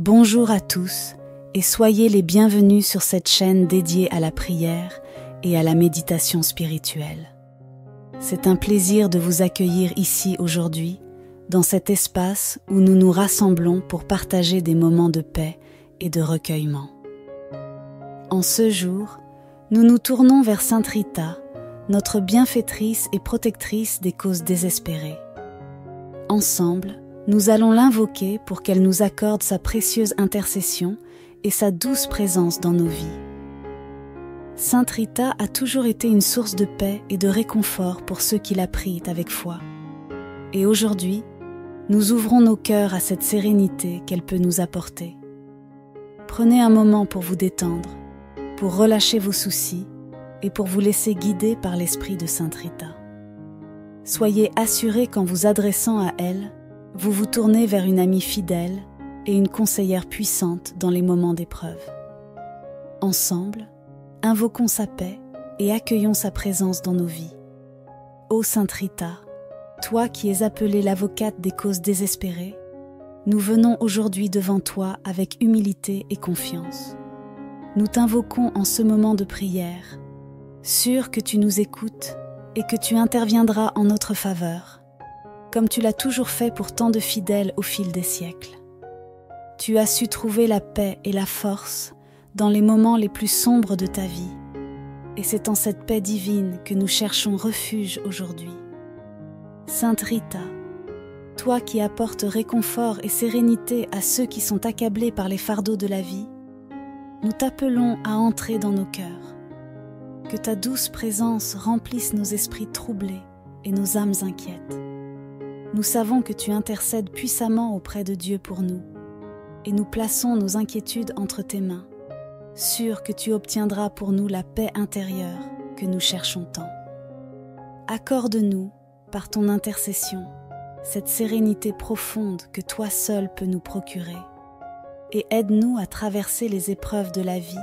Bonjour à tous et soyez les bienvenus sur cette chaîne dédiée à la prière et à la méditation spirituelle. C'est un plaisir de vous accueillir ici aujourd'hui, dans cet espace où nous nous rassemblons pour partager des moments de paix et de recueillement. En ce jour, nous nous tournons vers Sainte Rita, notre bienfaitrice et protectrice des causes désespérées. Ensemble, nous allons l'invoquer pour qu'elle nous accorde sa précieuse intercession et sa douce présence dans nos vies. Sainte Rita a toujours été une source de paix et de réconfort pour ceux qui la prient avec foi. Et aujourd'hui, nous ouvrons nos cœurs à cette sérénité qu'elle peut nous apporter. Prenez un moment pour vous détendre, pour relâcher vos soucis et pour vous laisser guider par l'esprit de Sainte Rita. Soyez assurés qu'en vous adressant à elle, vous vous tournez vers une amie fidèle et une conseillère puissante dans les moments d'épreuve. Ensemble, invoquons sa paix et accueillons sa présence dans nos vies. Ô Sainte Rita, toi qui es appelée l'avocate des causes désespérées, nous venons aujourd'hui devant toi avec humilité et confiance. Nous t'invoquons en ce moment de prière, sûrs que tu nous écoutes et que tu interviendras en notre faveur, comme tu l'as toujours fait pour tant de fidèles au fil des siècles. Tu as su trouver la paix et la force dans les moments les plus sombres de ta vie, et c'est en cette paix divine que nous cherchons refuge aujourd'hui. Sainte Rita, toi qui apportes réconfort et sérénité à ceux qui sont accablés par les fardeaux de la vie, nous t'appelons à entrer dans nos cœurs. Que ta douce présence remplisse nos esprits troublés et nos âmes inquiètes. Nous savons que tu intercèdes puissamment auprès de Dieu pour nous, et nous plaçons nos inquiétudes entre tes mains, sûrs que tu obtiendras pour nous la paix intérieure que nous cherchons tant. Accorde-nous, par ton intercession, cette sérénité profonde que toi seul peux nous procurer, et aide-nous à traverser les épreuves de la vie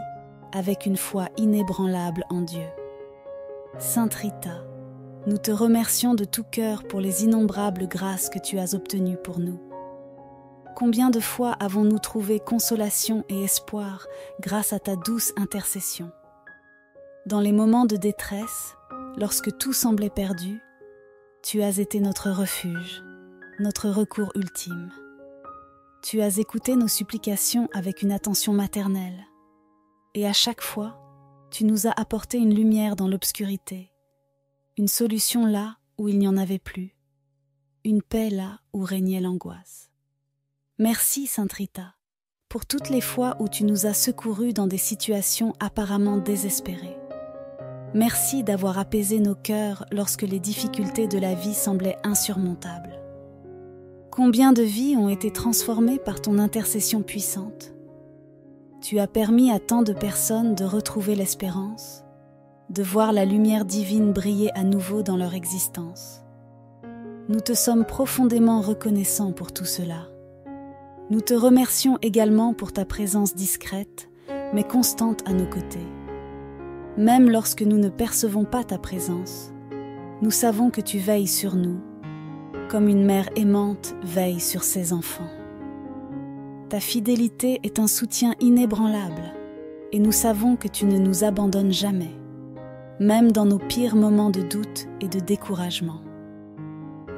avec une foi inébranlable en Dieu. Sainte Rita, nous te remercions de tout cœur pour les innombrables grâces que tu as obtenues pour nous. Combien de fois avons-nous trouvé consolation et espoir grâce à ta douce intercession? Dans les moments de détresse, lorsque tout semblait perdu, tu as été notre refuge, notre recours ultime. Tu as écouté nos supplications avec une attention maternelle, et à chaque fois, tu nous as apporté une lumière dans l'obscurité, une solution là où il n'y en avait plus, une paix là où régnait l'angoisse. Merci Sainte Rita, pour toutes les fois où tu nous as secourus dans des situations apparemment désespérées. Merci d'avoir apaisé nos cœurs lorsque les difficultés de la vie semblaient insurmontables. Combien de vies ont été transformées par ton intercession puissante? Tu as permis à tant de personnes de retrouver l'espérance, de voir la lumière divine briller à nouveau dans leur existence. Nous te sommes profondément reconnaissants pour tout cela. Nous te remercions également pour ta présence discrète, mais constante à nos côtés. Même lorsque nous ne percevons pas ta présence, nous savons que tu veilles sur nous, comme une mère aimante veille sur ses enfants. Ta fidélité est un soutien inébranlable, et nous savons que tu ne nous abandonnes jamais, même dans nos pires moments de doute et de découragement.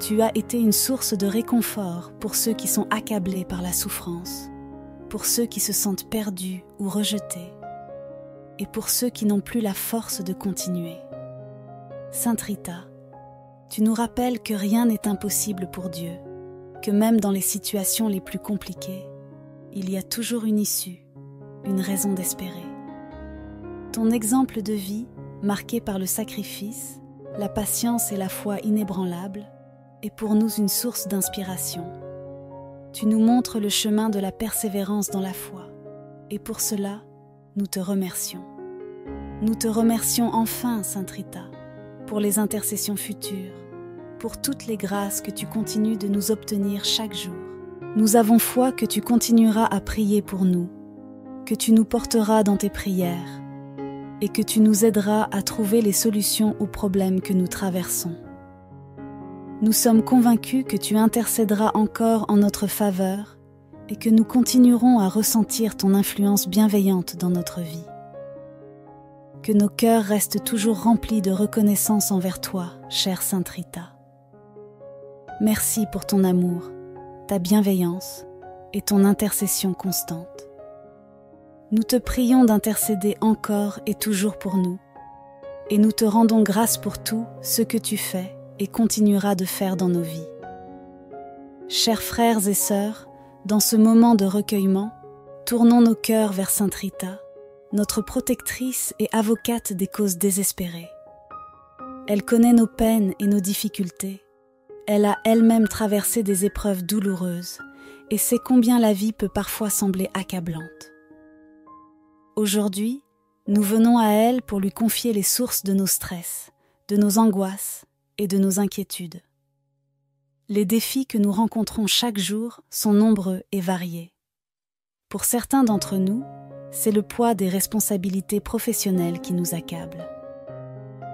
Tu as été une source de réconfort pour ceux qui sont accablés par la souffrance, pour ceux qui se sentent perdus ou rejetés, et pour ceux qui n'ont plus la force de continuer. Sainte Rita, tu nous rappelles que rien n'est impossible pour Dieu, que même dans les situations les plus compliquées, il y a toujours une issue, une raison d'espérer. Ton exemple de vie, marqué par le sacrifice, la patience et la foi inébranlables, est pour nous une source d'inspiration. Tu nous montres le chemin de la persévérance dans la foi, et pour cela, nous te remercions. Nous te remercions enfin, Sainte Rita, pour les intercessions futures, pour toutes les grâces que tu continues de nous obtenir chaque jour. Nous avons foi que tu continueras à prier pour nous, que tu nous porteras dans tes prières, et que tu nous aideras à trouver les solutions aux problèmes que nous traversons. Nous sommes convaincus que tu intercéderas encore en notre faveur et que nous continuerons à ressentir ton influence bienveillante dans notre vie. Que nos cœurs restent toujours remplis de reconnaissance envers toi, chère Sainte Rita. Merci pour ton amour, ta bienveillance et ton intercession constante. Nous te prions d'intercéder encore et toujours pour nous, et nous te rendons grâce pour tout ce que tu fais et continueras de faire dans nos vies. Chers frères et sœurs, dans ce moment de recueillement, tournons nos cœurs vers Sainte Rita, notre protectrice et avocate des causes désespérées. Elle connaît nos peines et nos difficultés. Elle a elle-même traversé des épreuves douloureuses et sait combien la vie peut parfois sembler accablante. Aujourd'hui, nous venons à elle pour lui confier les sources de nos stress, de nos angoisses et de nos inquiétudes. Les défis que nous rencontrons chaque jour sont nombreux et variés. Pour certains d'entre nous, c'est le poids des responsabilités professionnelles qui nous accable.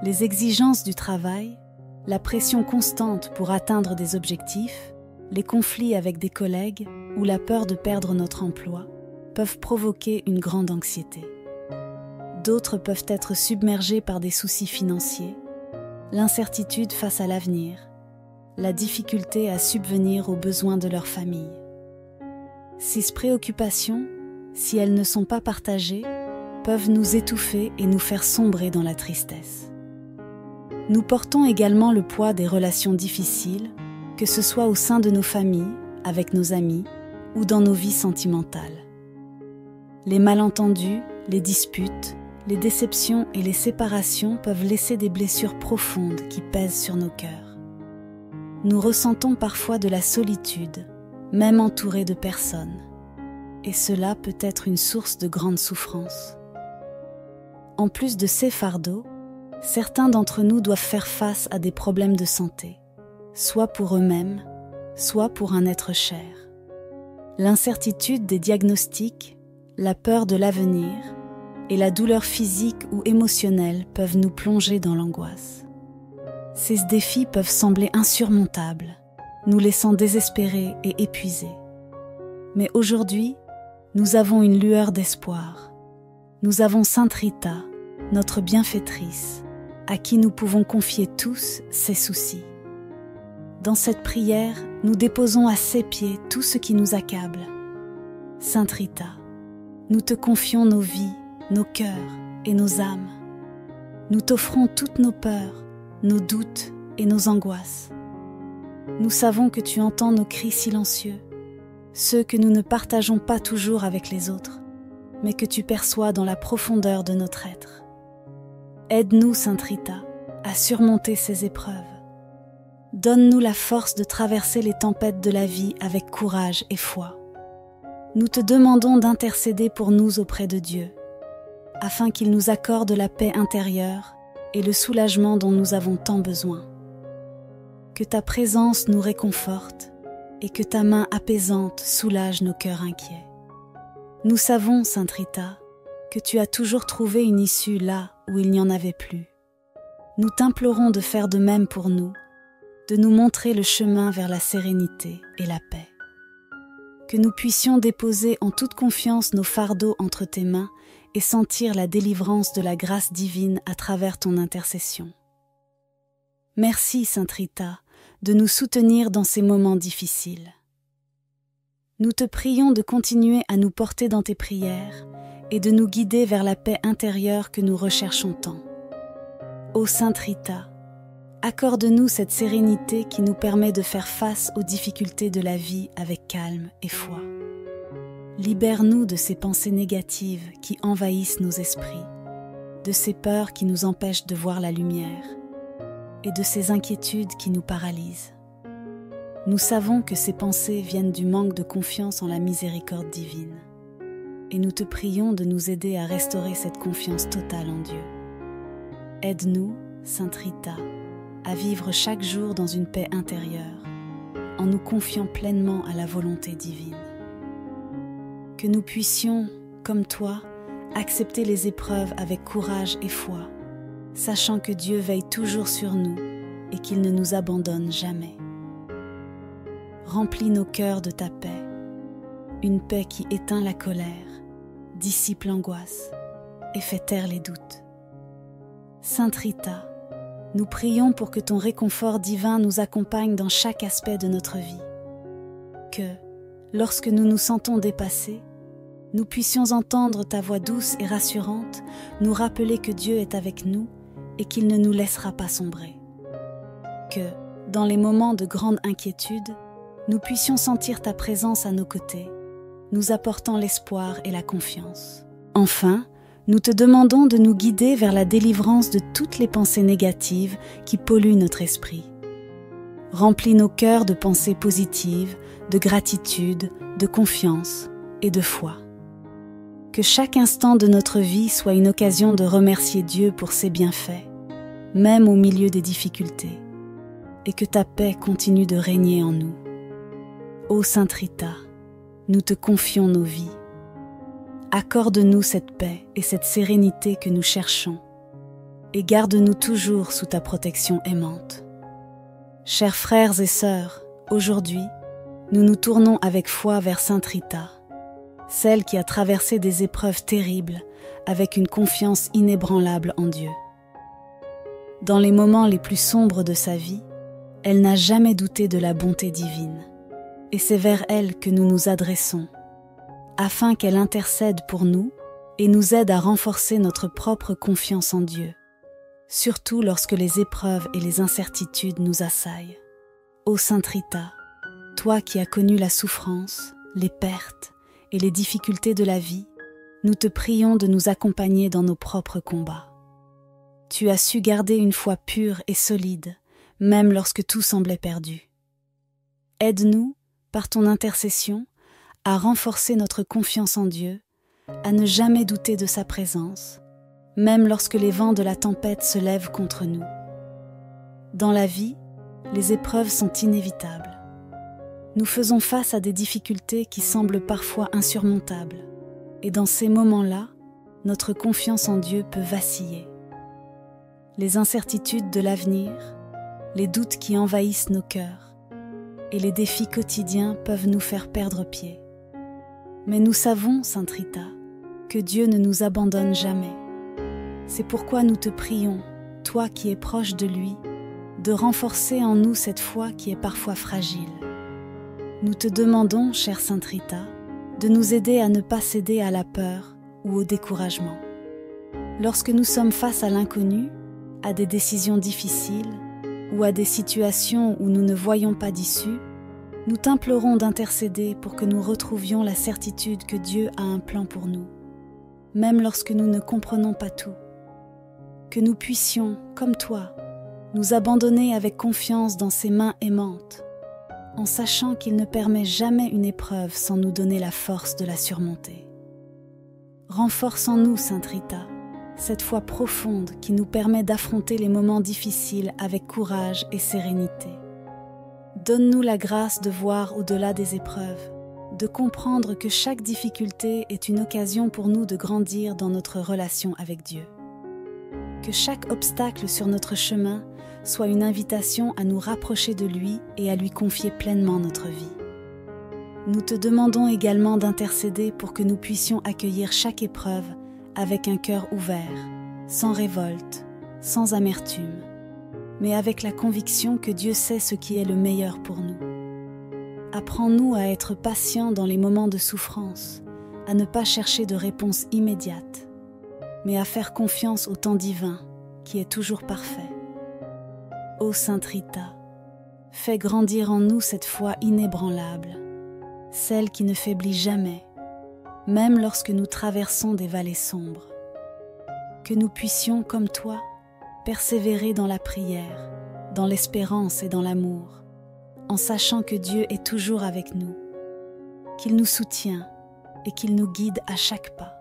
Les exigences du travail, la pression constante pour atteindre des objectifs, les conflits avec des collègues ou la peur de perdre notre emploi peuvent provoquer une grande anxiété. D'autres peuvent être submergés par des soucis financiers, l'incertitude face à l'avenir, la difficulté à subvenir aux besoins de leur famille. Ces préoccupations, si elles ne sont pas partagées, peuvent nous étouffer et nous faire sombrer dans la tristesse. Nous portons également le poids des relations difficiles, que ce soit au sein de nos familles, avec nos amis ou dans nos vies sentimentales. Les malentendus, les disputes, les déceptions et les séparations peuvent laisser des blessures profondes qui pèsent sur nos cœurs. Nous ressentons parfois de la solitude, même entourés de personnes, et cela peut être une source de grande souffrance. En plus de ces fardeaux, certains d'entre nous doivent faire face à des problèmes de santé, soit pour eux-mêmes, soit pour un être cher. L'incertitude des diagnostics, la peur de l'avenir et la douleur physique ou émotionnelle peuvent nous plonger dans l'angoisse. Ces défis peuvent sembler insurmontables, nous laissant désespérés et épuisés. Mais aujourd'hui, nous avons une lueur d'espoir. Nous avons Sainte Rita, notre bienfaitrice, à qui nous pouvons confier tous ces soucis. Dans cette prière, nous déposons à ses pieds tout ce qui nous accable. Sainte Rita, nous te confions nos vies, nos cœurs et nos âmes. Nous t'offrons toutes nos peurs, nos doutes et nos angoisses. Nous savons que tu entends nos cris silencieux, ceux que nous ne partageons pas toujours avec les autres, mais que tu perçois dans la profondeur de notre être. Aide-nous, Sainte Rita, à surmonter ces épreuves. Donne-nous la force de traverser les tempêtes de la vie avec courage et foi. Nous te demandons d'intercéder pour nous auprès de Dieu, afin qu'il nous accorde la paix intérieure et le soulagement dont nous avons tant besoin. Que ta présence nous réconforte et que ta main apaisante soulage nos cœurs inquiets. Nous savons, Sainte Rita, que tu as toujours trouvé une issue là où il n'y en avait plus. Nous t'implorons de faire de même pour nous, de nous montrer le chemin vers la sérénité et la paix. Que nous puissions déposer en toute confiance nos fardeaux entre tes mains et sentir la délivrance de la grâce divine à travers ton intercession. Merci, Sainte Rita, de nous soutenir dans ces moments difficiles. Nous te prions de continuer à nous porter dans tes prières et de nous guider vers la paix intérieure que nous recherchons tant. Ô Sainte Rita, accorde-nous cette sérénité qui nous permet de faire face aux difficultés de la vie avec calme et foi. Libère-nous de ces pensées négatives qui envahissent nos esprits, de ces peurs qui nous empêchent de voir la lumière et de ces inquiétudes qui nous paralysent. Nous savons que ces pensées viennent du manque de confiance en la miséricorde divine, et nous te prions de nous aider à restaurer cette confiance totale en Dieu. Aide-nous, Sainte Rita, à vivre chaque jour dans une paix intérieure, en nous confiant pleinement à la volonté divine. Que nous puissions, comme toi, accepter les épreuves avec courage et foi, sachant que Dieu veille toujours sur nous et qu'il ne nous abandonne jamais. Remplis nos cœurs de ta paix. une paix qui éteint la colère, dissipe l'angoisse et fait taire les doutes. Sainte Rita, nous prions pour que ton réconfort divin nous accompagne dans chaque aspect de notre vie. Que, lorsque nous nous sentons dépassés, nous puissions entendre ta voix douce et rassurante nous rappeler que Dieu est avec nous et qu'il ne nous laissera pas sombrer. Que, dans les moments de grande inquiétude, nous puissions sentir ta présence à nos côtés, nous apportant l'espoir et la confiance. Enfin, nous te demandons de nous guider vers la délivrance de toutes les pensées négatives qui polluent notre esprit. Remplis nos cœurs de pensées positives, de gratitude, de confiance et de foi. Que chaque instant de notre vie soit une occasion de remercier Dieu pour ses bienfaits, même au milieu des difficultés, et que ta paix continue de régner en nous. Ô Sainte Rita, nous te confions nos vies. Accorde-nous cette paix et cette sérénité que nous cherchons, et garde-nous toujours sous ta protection aimante. Chers frères et sœurs, aujourd'hui, nous nous tournons avec foi vers Sainte Rita, celle qui a traversé des épreuves terribles avec une confiance inébranlable en Dieu. Dans les moments les plus sombres de sa vie, elle n'a jamais douté de la bonté divine, et c'est vers elle que nous nous adressons, afin qu'elle intercède pour nous et nous aide à renforcer notre propre confiance en Dieu, surtout lorsque les épreuves et les incertitudes nous assaillent. Ô Sainte Rita, toi qui as connu la souffrance, les pertes et les difficultés de la vie, nous te prions de nous accompagner dans nos propres combats. Tu as su garder une foi pure et solide, même lorsque tout semblait perdu. Aide-nous, par ton intercession, à renforcer notre confiance en Dieu, à ne jamais douter de sa présence, même lorsque les vents de la tempête se lèvent contre nous. Dans la vie, les épreuves sont inévitables. Nous faisons face à des difficultés qui semblent parfois insurmontables, et dans ces moments-là, notre confiance en Dieu peut vaciller. Les incertitudes de l'avenir, les doutes qui envahissent nos cœurs, et les défis quotidiens peuvent nous faire perdre pied. Mais nous savons, Sainte Rita, que Dieu ne nous abandonne jamais. C'est pourquoi nous te prions, toi qui es proche de lui, de renforcer en nous cette foi qui est parfois fragile. Nous te demandons, chère Sainte Rita, de nous aider à ne pas céder à la peur ou au découragement. Lorsque nous sommes face à l'inconnu, à des décisions difficiles ou à des situations où nous ne voyons pas d'issue, nous t'implorons d'intercéder pour que nous retrouvions la certitude que Dieu a un plan pour nous, même lorsque nous ne comprenons pas tout. Que nous puissions, comme toi, nous abandonner avec confiance dans ses mains aimantes, en sachant qu'il ne permet jamais une épreuve sans nous donner la force de la surmonter. Renforce en nous, Sainte Rita, cette foi profonde qui nous permet d'affronter les moments difficiles avec courage et sérénité. Donne-nous la grâce de voir au-delà des épreuves, de comprendre que chaque difficulté est une occasion pour nous de grandir dans notre relation avec Dieu. Que chaque obstacle sur notre chemin soit une invitation à nous rapprocher de lui et à lui confier pleinement notre vie. Nous te demandons également d'intercéder pour que nous puissions accueillir chaque épreuve avec un cœur ouvert, sans révolte, sans amertume, mais avec la conviction que Dieu sait ce qui est le meilleur pour nous. Apprends-nous à être patients dans les moments de souffrance, à ne pas chercher de réponse immédiate, mais à faire confiance au temps divin qui est toujours parfait. Ô Sainte Rita, fais grandir en nous cette foi inébranlable, celle qui ne faiblit jamais, même lorsque nous traversons des vallées sombres. Que nous puissions, comme toi, persévérer dans la prière, dans l'espérance et dans l'amour, en sachant que Dieu est toujours avec nous, qu'il nous soutient et qu'il nous guide à chaque pas.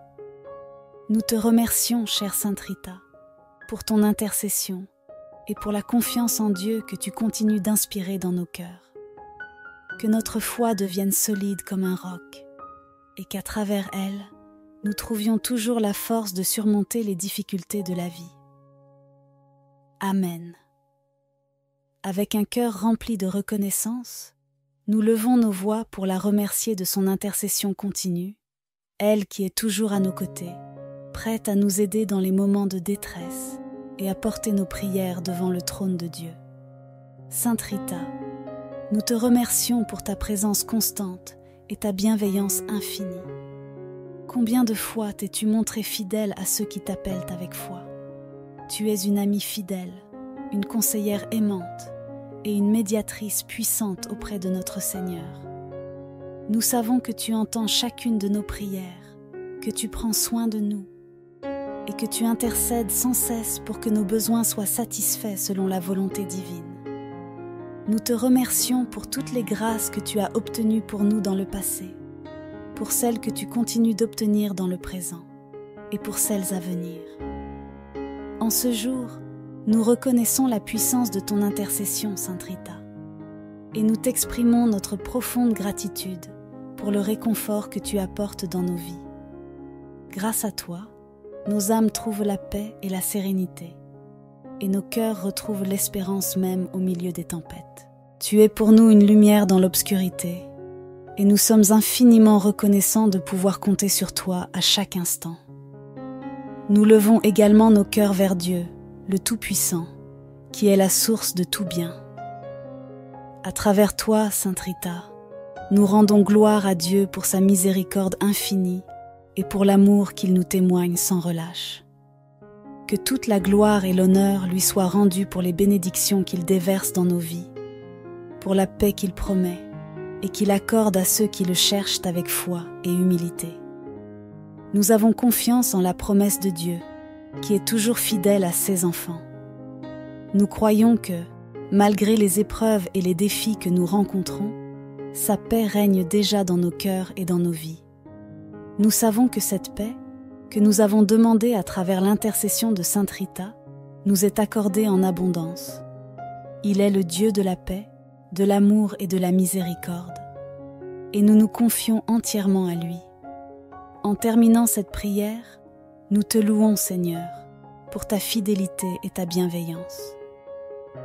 Nous te remercions, chère Sainte Rita, pour ton intercession et pour la confiance en Dieu que tu continues d'inspirer dans nos cœurs. Que notre foi devienne solide comme un roc et qu'à travers elle, nous trouvions toujours la force de surmonter les difficultés de la vie. Amen. Avec un cœur rempli de reconnaissance, Nous levons nos voix pour la remercier de son intercession continue, elle qui est toujours à nos côtés, prête à nous aider dans les moments de détresse et à porter nos prières devant le trône de Dieu. Sainte Rita, nous te remercions pour ta présence constante et ta bienveillance infinie. Combien de fois t'es-tu montrée fidèle à ceux qui t'appellent avec foi? Tu es une amie fidèle, une conseillère aimante et une médiatrice puissante auprès de notre Seigneur. Nous savons que tu entends chacune de nos prières, que tu prends soin de nous et que tu intercèdes sans cesse pour que nos besoins soient satisfaits selon la volonté divine. Nous te remercions pour toutes les grâces que tu as obtenues pour nous dans le passé, pour celles que tu continues d'obtenir dans le présent et pour celles à venir. En ce jour, nous reconnaissons la puissance de ton intercession, Sainte Rita, et nous t'exprimons notre profonde gratitude pour le réconfort que tu apportes dans nos vies. Grâce à toi, nos âmes trouvent la paix et la sérénité, et nos cœurs retrouvent l'espérance même au milieu des tempêtes. Tu es pour nous une lumière dans l'obscurité, et nous sommes infiniment reconnaissants de pouvoir compter sur toi à chaque instant. Nous levons également nos cœurs vers Dieu, le Tout-Puissant, qui est la source de tout bien. À travers toi, Sainte Rita, nous rendons gloire à Dieu pour sa miséricorde infinie et pour l'amour qu'il nous témoigne sans relâche. Que toute la gloire et l'honneur lui soient rendus pour les bénédictions qu'il déverse dans nos vies, pour la paix qu'il promet et qu'il accorde à ceux qui le cherchent avec foi et humilité. Nous avons confiance en la promesse de Dieu, qui est toujours fidèle à ses enfants. Nous croyons que, malgré les épreuves et les défis que nous rencontrons, sa paix règne déjà dans nos cœurs et dans nos vies. Nous savons que cette paix, que nous avons demandée à travers l'intercession de Sainte Rita, nous est accordée en abondance. Il est le Dieu de la paix, de l'amour et de la miséricorde, et nous nous confions entièrement à lui. En terminant cette prière, nous te louons, Seigneur, pour ta fidélité et ta bienveillance.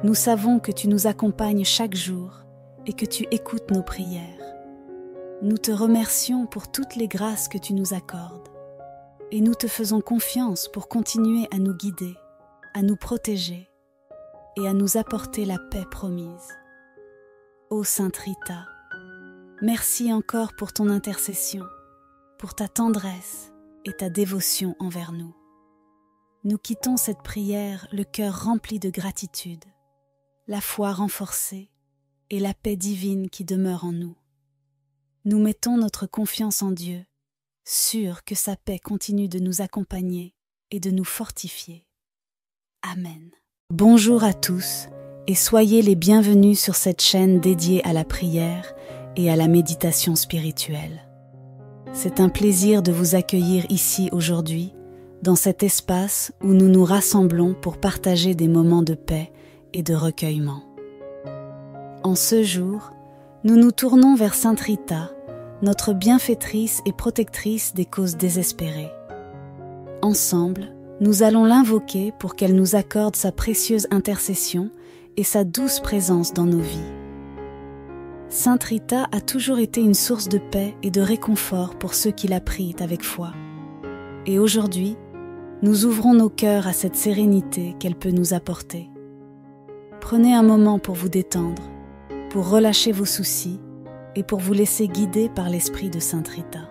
Nous savons que tu nous accompagnes chaque jour et que tu écoutes nos prières. Nous te remercions pour toutes les grâces que tu nous accordes et nous te faisons confiance pour continuer à nous guider, à nous protéger et à nous apporter la paix promise. Ô Sainte Rita, merci encore pour ton intercession, pour ta tendresse et ta dévotion envers nous. Nous quittons cette prière le cœur rempli de gratitude, la foi renforcée et la paix divine qui demeure en nous. Nous mettons notre confiance en Dieu, sûrs que sa paix continue de nous accompagner et de nous fortifier. Amen. Bonjour à tous et soyez les bienvenus sur cette chaîne dédiée à la prière et à la méditation spirituelle. C'est un plaisir de vous accueillir ici aujourd'hui, dans cet espace où nous nous rassemblons pour partager des moments de paix et de recueillement. En ce jour, nous nous tournons vers Sainte Rita, notre bienfaitrice et protectrice des causes désespérées. Ensemble, nous allons l'invoquer pour qu'elle nous accorde sa précieuse intercession et sa douce présence dans nos vies. Sainte Rita a toujours été une source de paix et de réconfort pour ceux qui la prient avec foi. Et aujourd'hui, nous ouvrons nos cœurs à cette sérénité qu'elle peut nous apporter. Prenez un moment pour vous détendre, pour relâcher vos soucis et pour vous laisser guider par l'esprit de Sainte Rita.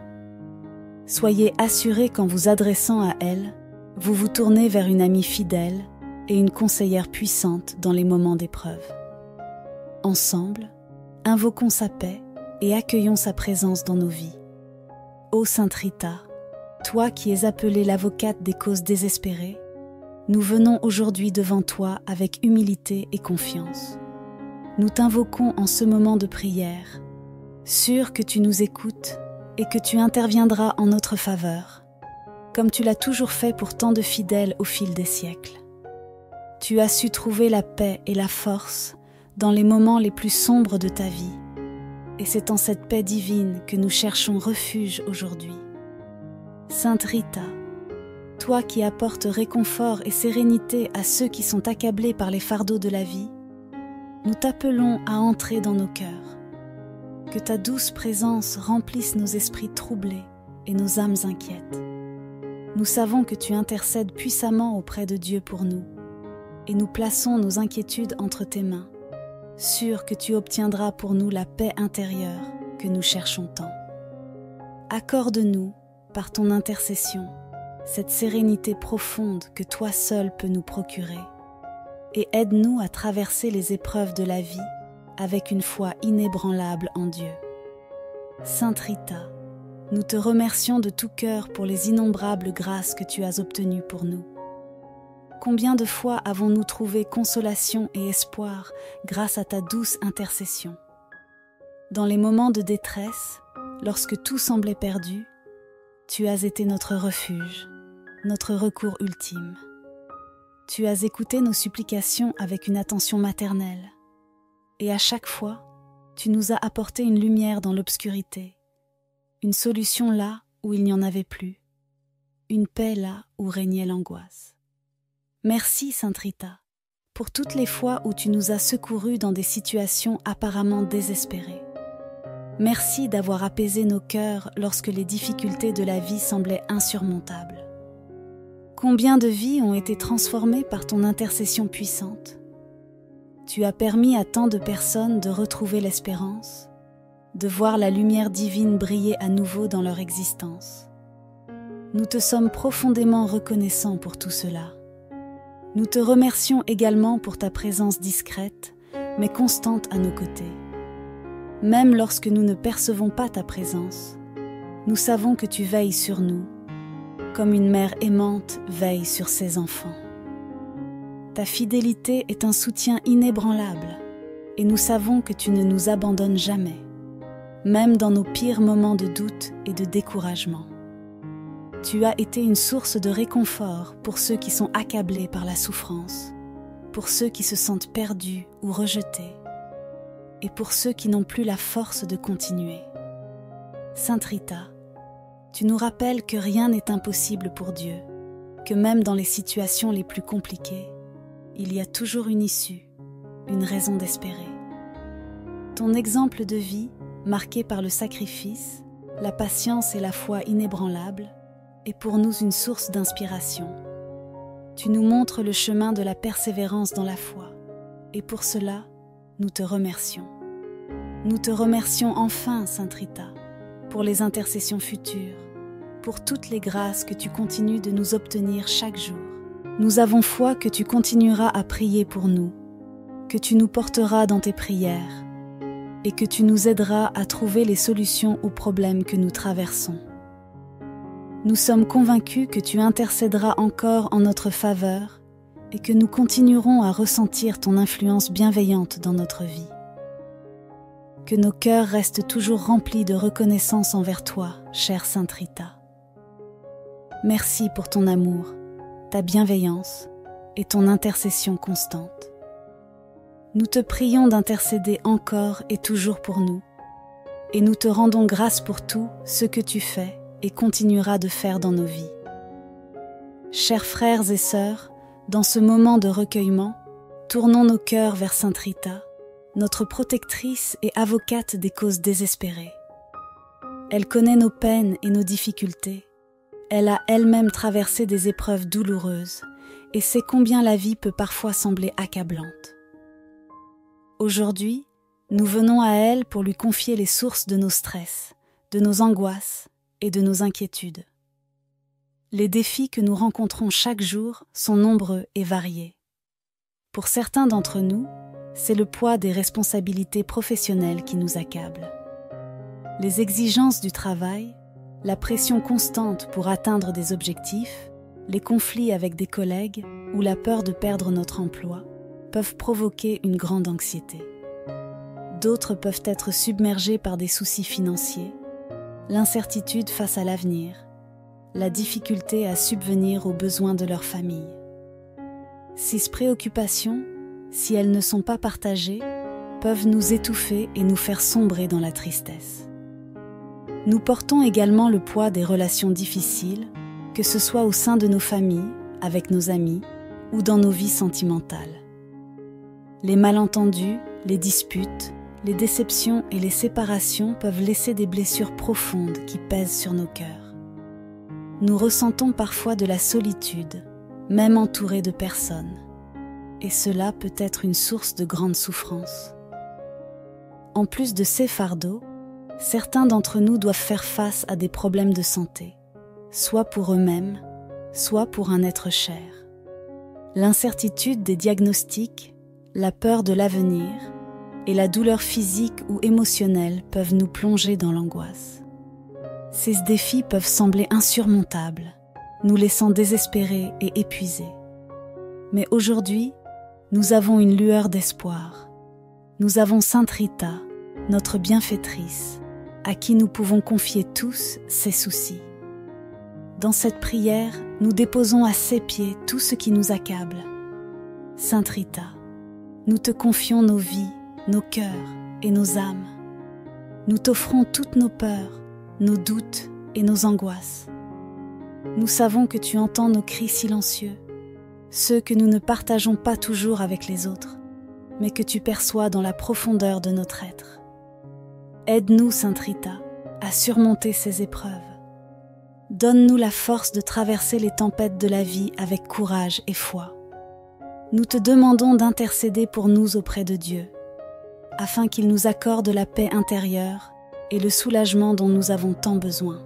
Soyez assurés qu'en vous adressant à elle, vous vous tournez vers une amie fidèle et une conseillère puissante dans les moments d'épreuve. Ensemble, invoquons sa paix et accueillons sa présence dans nos vies. Ô Sainte Rita, toi qui es appelée l'avocate des causes désespérées, nous venons aujourd'hui devant toi avec humilité et confiance. Nous t'invoquons en ce moment de prière, sûrs que tu nous écoutes et que tu interviendras en notre faveur, comme tu l'as toujours fait pour tant de fidèles au fil des siècles. Tu as su trouver la paix et la force dans les moments les plus sombres de ta vie, et c'est en cette paix divine que nous cherchons refuge aujourd'hui. Sainte Rita, toi qui apportes réconfort et sérénité à ceux qui sont accablés par les fardeaux de la vie, nous t'appelons à entrer dans nos cœurs. Que ta douce présence remplisse nos esprits troublés et nos âmes inquiètes. Nous savons que tu intercèdes puissamment auprès de Dieu pour nous, et nous plaçons nos inquiétudes entre tes mains, sûrs que tu obtiendras pour nous la paix intérieure que nous cherchons tant. Accorde-nous, par ton intercession, cette sérénité profonde que toi seul peux nous procurer, et aide-nous à traverser les épreuves de la vie avec une foi inébranlable en Dieu. Sainte Rita, nous te remercions de tout cœur pour les innombrables grâces que tu as obtenues pour nous. Combien de fois avons-nous trouvé consolation et espoir grâce à ta douce intercession? Dans les moments de détresse, lorsque tout semblait perdu, tu as été notre refuge, notre recours ultime. Tu as écouté nos supplications avec une attention maternelle, et à chaque fois, tu nous as apporté une lumière dans l'obscurité, une solution là où il n'y en avait plus, une paix là où régnait l'angoisse. Merci, Sainte Rita, pour toutes les fois où tu nous as secourus dans des situations apparemment désespérées. Merci d'avoir apaisé nos cœurs lorsque les difficultés de la vie semblaient insurmontables. Combien de vies ont été transformées par ton intercession puissante? Tu as permis à tant de personnes de retrouver l'espérance, de voir la lumière divine briller à nouveau dans leur existence. Nous te sommes profondément reconnaissants pour tout cela. Nous te remercions également pour ta présence discrète, mais constante à nos côtés. Même lorsque nous ne percevons pas ta présence, nous savons que tu veilles sur nous, comme une mère aimante veille sur ses enfants. Ta fidélité est un soutien inébranlable, et nous savons que tu ne nous abandonnes jamais, même dans nos pires moments de doute et de découragement. Tu as été une source de réconfort pour ceux qui sont accablés par la souffrance, pour ceux qui se sentent perdus ou rejetés, et pour ceux qui n'ont plus la force de continuer. Sainte Rita, tu nous rappelles que rien n'est impossible pour Dieu, que même dans les situations les plus compliquées, il y a toujours une issue, une raison d'espérer. Ton exemple de vie, marqué par le sacrifice, la patience et la foi inébranlables, est pour nous une source d'inspiration. Tu nous montres le chemin de la persévérance dans la foi, et pour cela, nous te remercions. Nous te remercions enfin, Sainte Rita, pour les intercessions futures, pour toutes les grâces que tu continues de nous obtenir chaque jour. Nous avons foi que tu continueras à prier pour nous, que tu nous porteras dans tes prières et que tu nous aideras à trouver les solutions aux problèmes que nous traversons. Nous sommes convaincus que tu intercéderas encore en notre faveur et que nous continuerons à ressentir ton influence bienveillante dans notre vie. Que nos cœurs restent toujours remplis de reconnaissance envers toi, chère Sainte Rita. Merci pour ton amour, ta bienveillance et ton intercession constante. Nous te prions d'intercéder encore et toujours pour nous, et nous te rendons grâce pour tout ce que tu fais et continueras de faire dans nos vies. Chers frères et sœurs, dans ce moment de recueillement, tournons nos cœurs vers Sainte Rita, notre protectrice et avocate des causes désespérées. Elle connaît nos peines et nos difficultés. Elle a elle-même traversé des épreuves douloureuses et sait combien la vie peut parfois sembler accablante. Aujourd'hui, nous venons à elle pour lui confier les sources de nos stress, de nos angoisses et de nos inquiétudes. Les défis que nous rencontrons chaque jour sont nombreux et variés. Pour certains d'entre nous, c'est le poids des responsabilités professionnelles qui nous accable. Les exigences du travail, la pression constante pour atteindre des objectifs, les conflits avec des collègues ou la peur de perdre notre emploi peuvent provoquer une grande anxiété. D'autres peuvent être submergés par des soucis financiers, l'incertitude face à l'avenir, la difficulté à subvenir aux besoins de leur famille. Ces préoccupations, si elles ne sont pas partagées, peuvent nous étouffer et nous faire sombrer dans la tristesse. Nous portons également le poids des relations difficiles, que ce soit au sein de nos familles, avec nos amis ou dans nos vies sentimentales. Les malentendus, les disputes, les déceptions et les séparations peuvent laisser des blessures profondes qui pèsent sur nos cœurs. Nous ressentons parfois de la solitude, même entourés de personnes, et cela peut être une source de grande souffrance. En plus de ces fardeaux, certains d'entre nous doivent faire face à des problèmes de santé, soit pour eux-mêmes, soit pour un être cher. L'incertitude des diagnostics, la peur de l'avenir et la douleur physique ou émotionnelle peuvent nous plonger dans l'angoisse. Ces défis peuvent sembler insurmontables, nous laissant désespérés et épuisés. Mais aujourd'hui, nous avons une lueur d'espoir. Nous avons Sainte Rita, notre bienfaitrice, à qui nous pouvons confier tous ces soucis. Dans cette prière, nous déposons à ses pieds tout ce qui nous accable. Sainte Rita, nous te confions nos vies, nos cœurs et nos âmes. Nous t'offrons toutes nos peurs, nos doutes et nos angoisses. Nous savons que tu entends nos cris silencieux, ceux que nous ne partageons pas toujours avec les autres, mais que tu perçois dans la profondeur de notre être. Aide-nous, Sainte Rita, à surmonter ces épreuves. Donne-nous la force de traverser les tempêtes de la vie avec courage et foi. Nous te demandons d'intercéder pour nous auprès de Dieu, afin qu'il nous accorde la paix intérieure et le soulagement dont nous avons tant besoin.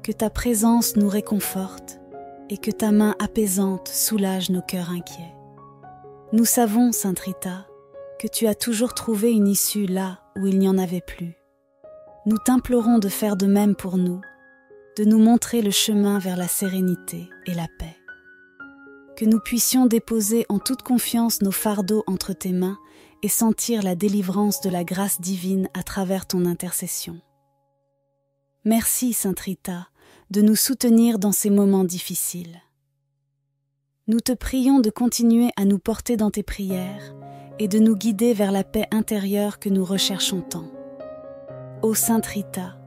Que ta présence nous réconforte et que ta main apaisante soulage nos cœurs inquiets. Nous savons, Sainte Rita, que tu as toujours trouvé une issue là où il n'y en avait plus. Nous t'implorons de faire de même pour nous, de nous montrer le chemin vers la sérénité et la paix. Que nous puissions déposer en toute confiance nos fardeaux entre tes mains et sentir la délivrance de la grâce divine à travers ton intercession. Merci, Sainte Rita, de nous soutenir dans ces moments difficiles. Nous te prions de continuer à nous porter dans tes prières et de nous guider vers la paix intérieure que nous recherchons tant. Ô Sainte Rita,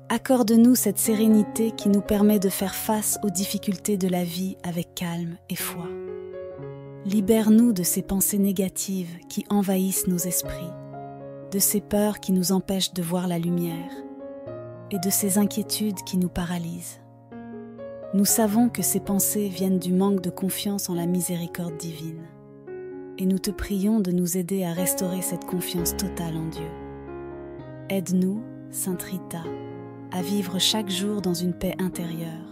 accorde-nous cette sérénité qui nous permet de faire face aux difficultés de la vie avec calme et foi. Libère-nous de ces pensées négatives qui envahissent nos esprits, de ces peurs qui nous empêchent de voir la lumière et de ces inquiétudes qui nous paralysent. Nous savons que ces pensées viennent du manque de confiance en la miséricorde divine. Et nous te prions de nous aider à restaurer cette confiance totale en Dieu. Aide-nous, Sainte Rita, à vivre chaque jour dans une paix intérieure,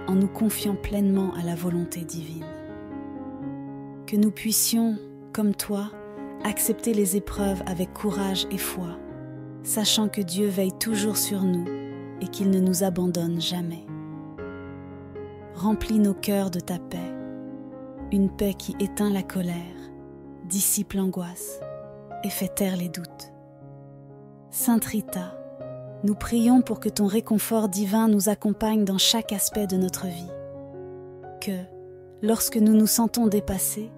en nous confiant pleinement à la volonté divine. Que nous puissions, comme toi, accepter les épreuves avec courage et foi, sachant que Dieu veille toujours sur nous et qu'il ne nous abandonne jamais. Remplis nos cœurs de ta paix, une paix qui éteint la colère, dissipe l'angoisse et fait taire les doutes. Sainte Rita, nous prions pour que ton réconfort divin nous accompagne dans chaque aspect de notre vie. Que, lorsque nous nous sentons dépassés,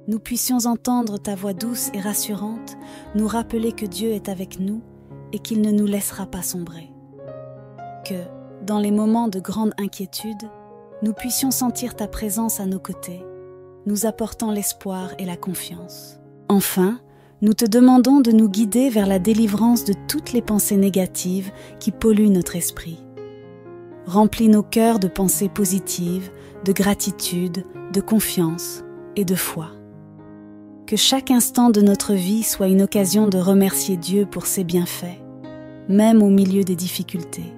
nous puissions entendre ta voix douce et rassurante nous rappeler que Dieu est avec nous et qu'il ne nous laissera pas sombrer. Que, dans les moments de grande inquiétude, nous puissions sentir ta présence à nos côtés, nous apportant l'espoir et la confiance. Enfin, nous te demandons de nous guider vers la délivrance de toutes les pensées négatives qui polluent notre esprit. Remplis nos cœurs de pensées positives, de gratitude, de confiance et de foi. Que chaque instant de notre vie soit une occasion de remercier Dieu pour ses bienfaits, même au milieu des difficultés,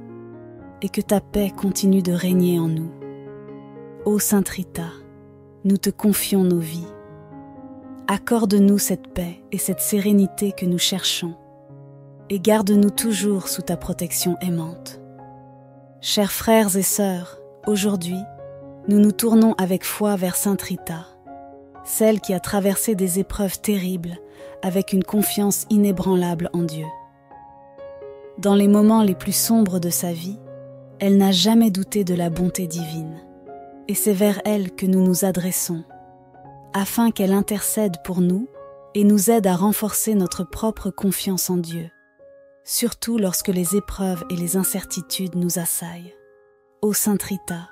et que ta paix continue de régner en nous. Ô Sainte Rita, nous te confions nos vies. Accorde-nous cette paix et cette sérénité que nous cherchons, et garde-nous toujours sous ta protection aimante. Chers frères et sœurs, aujourd'hui, nous nous tournons avec foi vers Sainte Rita, celle qui a traversé des épreuves terribles avec une confiance inébranlable en Dieu. Dans les moments les plus sombres de sa vie, elle n'a jamais douté de la bonté divine, et c'est vers elle que nous nous adressons, afin qu'elle intercède pour nous et nous aide à renforcer notre propre confiance en Dieu, surtout lorsque les épreuves et les incertitudes nous assaillent. Ô Sainte Rita,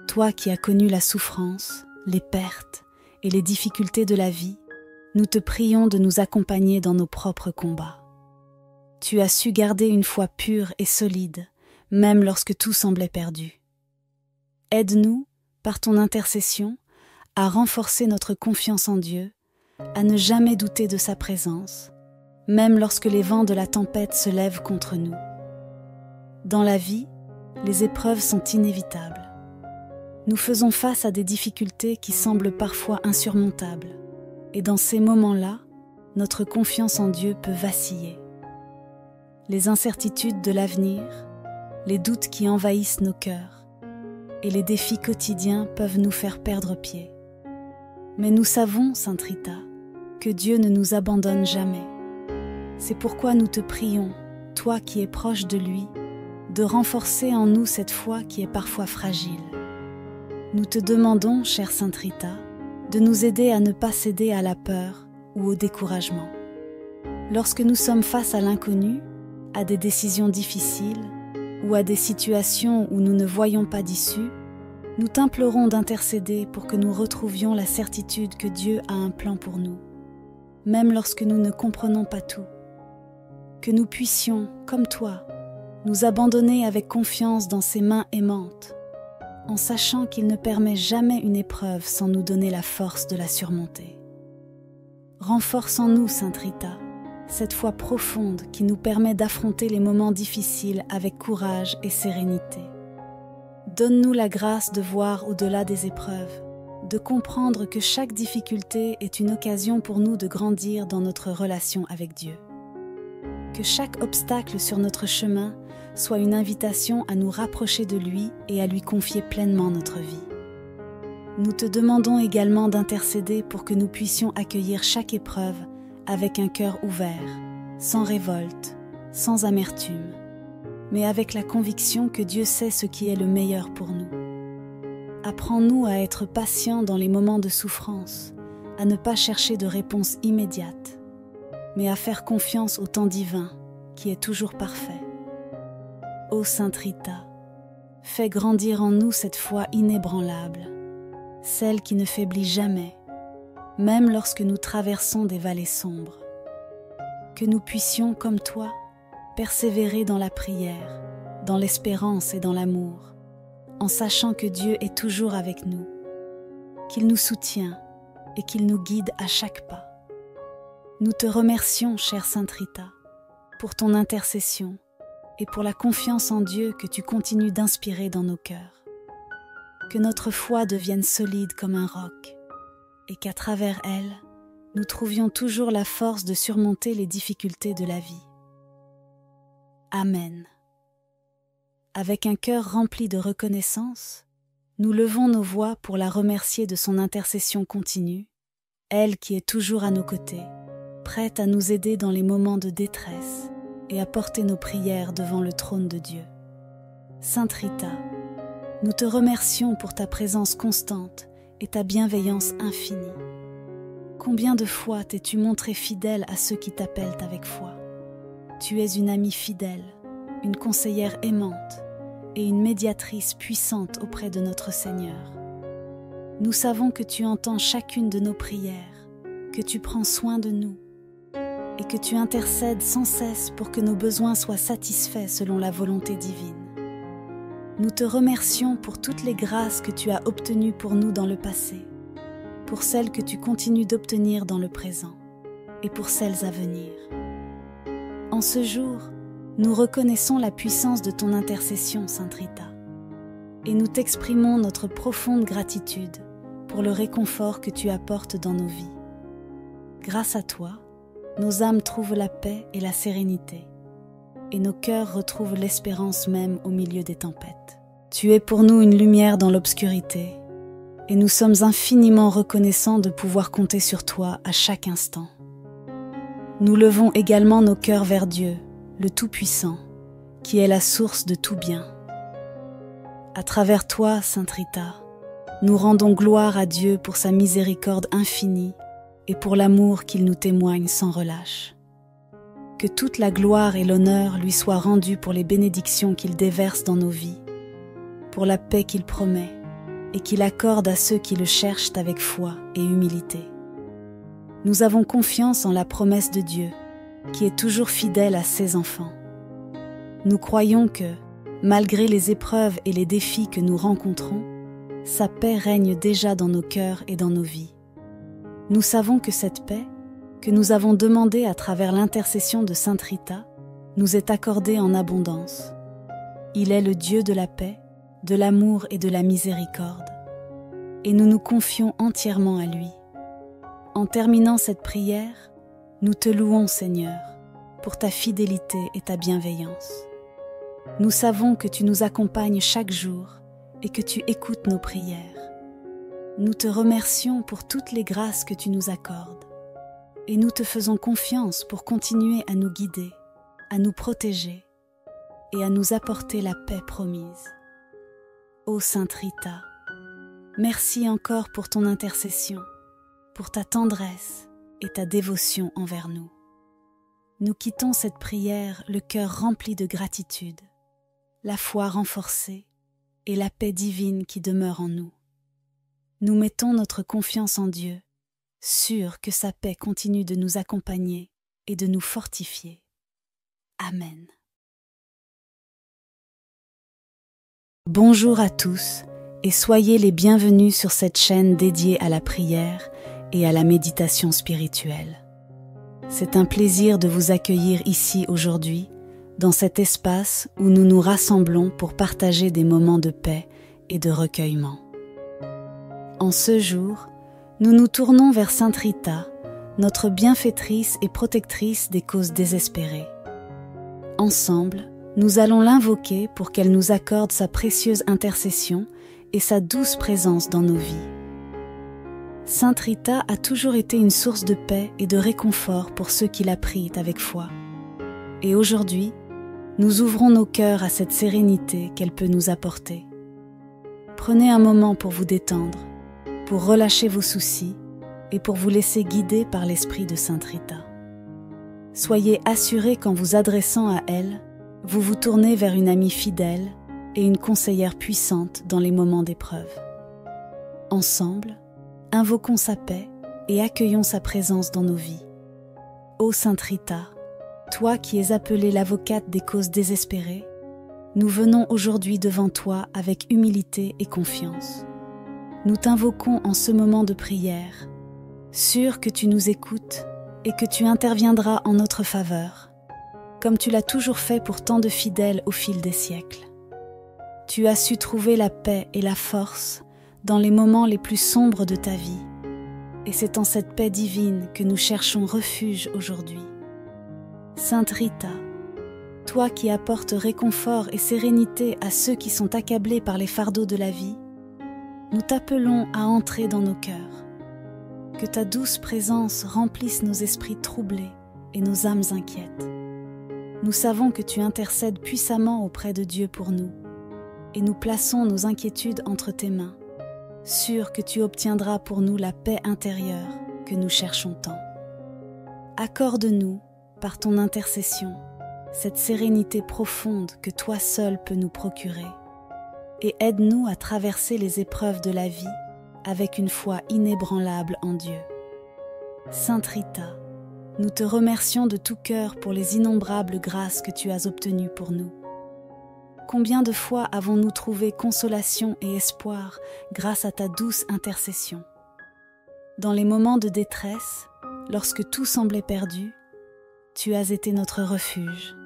toi qui as connu la souffrance, les pertes et les difficultés de la vie, nous te prions de nous accompagner dans nos propres combats. Tu as su garder une foi pure et solide, même lorsque tout semblait perdu. Aide-nous, par ton intercession, à renforcer notre confiance en Dieu, à ne jamais douter de sa présence, même lorsque les vents de la tempête se lèvent contre nous. Dans la vie, les épreuves sont inévitables. Nous faisons face à des difficultés qui semblent parfois insurmontables, et dans ces moments-là, notre confiance en Dieu peut vaciller. Les incertitudes de l'avenir, les doutes qui envahissent nos cœurs, et les défis quotidiens peuvent nous faire perdre pied. Mais nous savons, Sainte Rita, que Dieu ne nous abandonne jamais. C'est pourquoi nous te prions, toi qui es proche de lui, de renforcer en nous cette foi qui est parfois fragile. Nous te demandons, chère Sainte Rita, de nous aider à ne pas céder à la peur ou au découragement. Lorsque nous sommes face à l'inconnu, à des décisions difficiles ou à des situations où nous ne voyons pas d'issue, nous t'implorons d'intercéder pour que nous retrouvions la certitude que Dieu a un plan pour nous, même lorsque nous ne comprenons pas tout. Que nous puissions, comme toi, nous abandonner avec confiance dans ses mains aimantes, en sachant qu'il ne permet jamais une épreuve sans nous donner la force de la surmonter. Renforce en nous, Sainte Rita, cette foi profonde qui nous permet d'affronter les moments difficiles avec courage et sérénité. Donne-nous la grâce de voir au-delà des épreuves, de comprendre que chaque difficulté est une occasion pour nous de grandir dans notre relation avec Dieu. Que chaque obstacle sur notre chemin soit une invitation à nous rapprocher de lui et à lui confier pleinement notre vie. Nous te demandons également d'intercéder pour que nous puissions accueillir chaque épreuve avec un cœur ouvert, sans révolte, sans amertume, mais avec la conviction que Dieu sait ce qui est le meilleur pour nous. Apprends-nous à être patients dans les moments de souffrance, à ne pas chercher de réponse immédiate, mais à faire confiance au temps divin, qui est toujours parfait. Ô Sainte Rita, fais grandir en nous cette foi inébranlable, celle qui ne faiblit jamais, même lorsque nous traversons des vallées sombres. Que nous puissions, comme toi, persévérer dans la prière, dans l'espérance et dans l'amour, en sachant que Dieu est toujours avec nous, qu'il nous soutient et qu'il nous guide à chaque pas. Nous te remercions, chère Sainte Rita, pour ton intercession et pour la confiance en Dieu que tu continues d'inspirer dans nos cœurs. Que notre foi devienne solide comme un roc et qu'à travers elle, nous trouvions toujours la force de surmonter les difficultés de la vie. Amen. Avec un cœur rempli de reconnaissance, nous levons nos voix pour la remercier de son intercession continue, elle qui est toujours à nos côtés, prête à nous aider dans les moments de détresse et à porter nos prières devant le trône de Dieu. Sainte Rita, nous te remercions pour ta présence constante et ta bienveillance infinie. Combien de fois t'es-tu montrée fidèle à ceux qui t'appellent avec foi? Tu es une amie fidèle, une conseillère aimante et une médiatrice puissante auprès de notre Seigneur. Nous savons que tu entends chacune de nos prières, que tu prends soin de nous et que tu intercèdes sans cesse pour que nos besoins soient satisfaits selon la volonté divine. Nous te remercions pour toutes les grâces que tu as obtenues pour nous dans le passé, pour celles que tu continues d'obtenir dans le présent et pour celles à venir. En ce jour, nous reconnaissons la puissance de ton intercession, Sainte Rita, et nous t'exprimons notre profonde gratitude pour le réconfort que tu apportes dans nos vies. Grâce à toi, nos âmes trouvent la paix et la sérénité, et nos cœurs retrouvent l'espérance même au milieu des tempêtes. Tu es pour nous une lumière dans l'obscurité, et nous sommes infiniment reconnaissants de pouvoir compter sur toi à chaque instant. Nous levons également nos cœurs vers Dieu, le Tout-Puissant, qui est la source de tout bien. À travers toi, Sainte Rita, nous rendons gloire à Dieu pour sa miséricorde infinie et pour l'amour qu'il nous témoigne sans relâche. Que toute la gloire et l'honneur lui soient rendus pour les bénédictions qu'il déverse dans nos vies, pour la paix qu'il promet et qu'il accorde à ceux qui le cherchent avec foi et humilité. Nous avons confiance en la promesse de Dieu, qui est toujours fidèle à ses enfants. Nous croyons que, malgré les épreuves et les défis que nous rencontrons, sa paix règne déjà dans nos cœurs et dans nos vies. Nous savons que cette paix, que nous avons demandée à travers l'intercession de Sainte Rita, nous est accordée en abondance. Il est le Dieu de la paix, de l'amour et de la miséricorde. Et nous nous confions entièrement à lui. En terminant cette prière, nous te louons, Seigneur, pour ta fidélité et ta bienveillance. Nous savons que tu nous accompagnes chaque jour et que tu écoutes nos prières. Nous te remercions pour toutes les grâces que tu nous accordes et nous te faisons confiance pour continuer à nous guider, à nous protéger et à nous apporter la paix promise. Ô Sainte Rita, merci encore pour ton intercession, pour ta tendresse et ta dévotion envers nous. Nous quittons cette prière le cœur rempli de gratitude, la foi renforcée et la paix divine qui demeure en nous. Nous mettons notre confiance en Dieu, sûrs que sa paix continue de nous accompagner et de nous fortifier. Amen. Bonjour à tous et soyez les bienvenus sur cette chaîne dédiée à la prière et à la méditation spirituelle. C'est un plaisir de vous accueillir ici aujourd'hui, dans cet espace où nous nous rassemblons pour partager des moments de paix et de recueillement. En ce jour, nous nous tournons vers Sainte Rita, notre bienfaitrice et protectrice des causes désespérées. Ensemble, nous allons l'invoquer pour qu'elle nous accorde sa précieuse intercession et sa douce présence dans nos vies. Sainte Rita a toujours été une source de paix et de réconfort pour ceux qui la prient avec foi. Et aujourd'hui, nous ouvrons nos cœurs à cette sérénité qu'elle peut nous apporter. Prenez un moment pour vous détendre, pour relâcher vos soucis et pour vous laisser guider par l'esprit de Sainte Rita. Soyez assurés qu'en vous adressant à elle, vous vous tournez vers une amie fidèle et une conseillère puissante dans les moments d'épreuve. Ensemble, invoquons sa paix et accueillons sa présence dans nos vies. Ô Sainte Rita, toi qui es appelée l'avocate des causes désespérées, nous venons aujourd'hui devant toi avec humilité et confiance. Nous t'invoquons en ce moment de prière, sûrs que tu nous écoutes et que tu interviendras en notre faveur, comme tu l'as toujours fait pour tant de fidèles au fil des siècles. Tu as su trouver la paix et la force dans les moments les plus sombres de ta vie, et c'est en cette paix divine que nous cherchons refuge aujourd'hui. Sainte Rita, toi qui apportes réconfort et sérénité à ceux qui sont accablés par les fardeaux de la vie, nous t'appelons à entrer dans nos cœurs. Que ta douce présence remplisse nos esprits troublés et nos âmes inquiètes. Nous savons que tu intercèdes puissamment auprès de Dieu pour nous, et nous plaçons nos inquiétudes entre tes mains, sûrs que tu obtiendras pour nous la paix intérieure que nous cherchons tant. Accorde-nous, par ton intercession, cette sérénité profonde que toi seul peux nous procurer, et aide-nous à traverser les épreuves de la vie avec une foi inébranlable en Dieu. Sainte Rita, nous te remercions de tout cœur pour les innombrables grâces que tu as obtenues pour nous. Combien de fois avons-nous trouvé consolation et espoir grâce à ta douce intercession? Dans les moments de détresse, lorsque tout semblait perdu, tu as été notre refuge,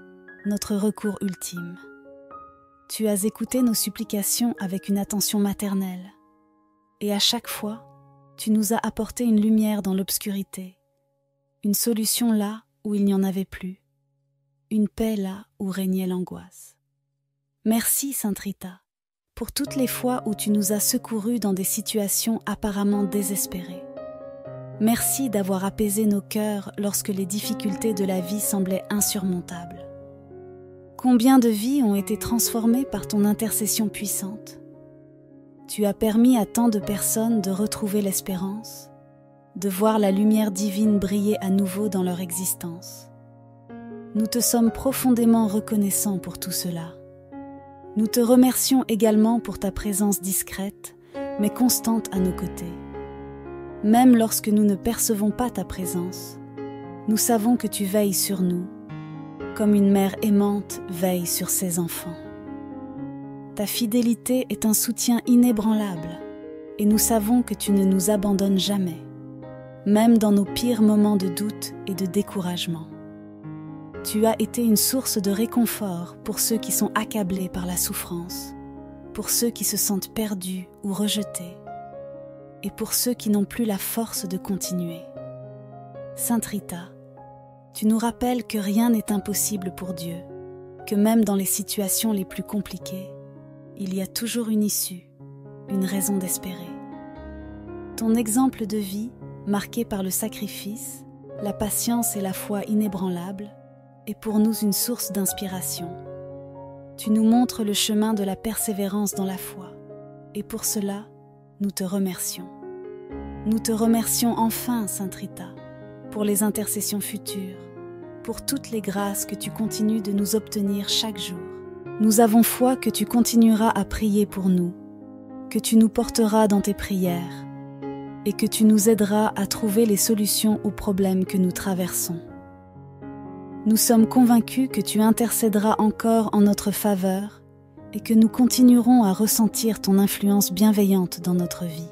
notre recours ultime. Tu as écouté nos supplications avec une attention maternelle, et à chaque fois, tu nous as apporté une lumière dans l'obscurité, une solution là où il n'y en avait plus, une paix là où régnait l'angoisse. Merci, Sainte Rita, pour toutes les fois où tu nous as secourus dans des situations apparemment désespérées. Merci d'avoir apaisé nos cœurs lorsque les difficultés de la vie semblaient insurmontables. Combien de vies ont été transformées par ton intercession puissante? Tu as permis à tant de personnes de retrouver l'espérance, de voir la lumière divine briller à nouveau dans leur existence. Nous te sommes profondément reconnaissants pour tout cela. Nous te remercions également pour ta présence discrète, mais constante à nos côtés. Même lorsque nous ne percevons pas ta présence, nous savons que tu veilles sur nous, comme une mère aimante veille sur ses enfants. Ta fidélité est un soutien inébranlable, et nous savons que tu ne nous abandonnes jamais, même dans nos pires moments de doute et de découragement. Tu as été une source de réconfort pour ceux qui sont accablés par la souffrance, pour ceux qui se sentent perdus ou rejetés, et pour ceux qui n'ont plus la force de continuer. Sainte Rita, tu nous rappelles que rien n'est impossible pour Dieu, que même dans les situations les plus compliquées, il y a toujours une issue, une raison d'espérer. Ton exemple de vie, marqué par le sacrifice, la patience et la foi inébranlables, est pour nous une source d'inspiration. Tu nous montres le chemin de la persévérance dans la foi, et pour cela, nous te remercions. Nous te remercions enfin, Sainte Rita, pour les intercessions futures, pour toutes les grâces que tu continues de nous obtenir chaque jour. Nous avons foi que tu continueras à prier pour nous, que tu nous porteras dans tes prières et que tu nous aideras à trouver les solutions aux problèmes que nous traversons. Nous sommes convaincus que tu intercéderas encore en notre faveur et que nous continuerons à ressentir ton influence bienveillante dans notre vie.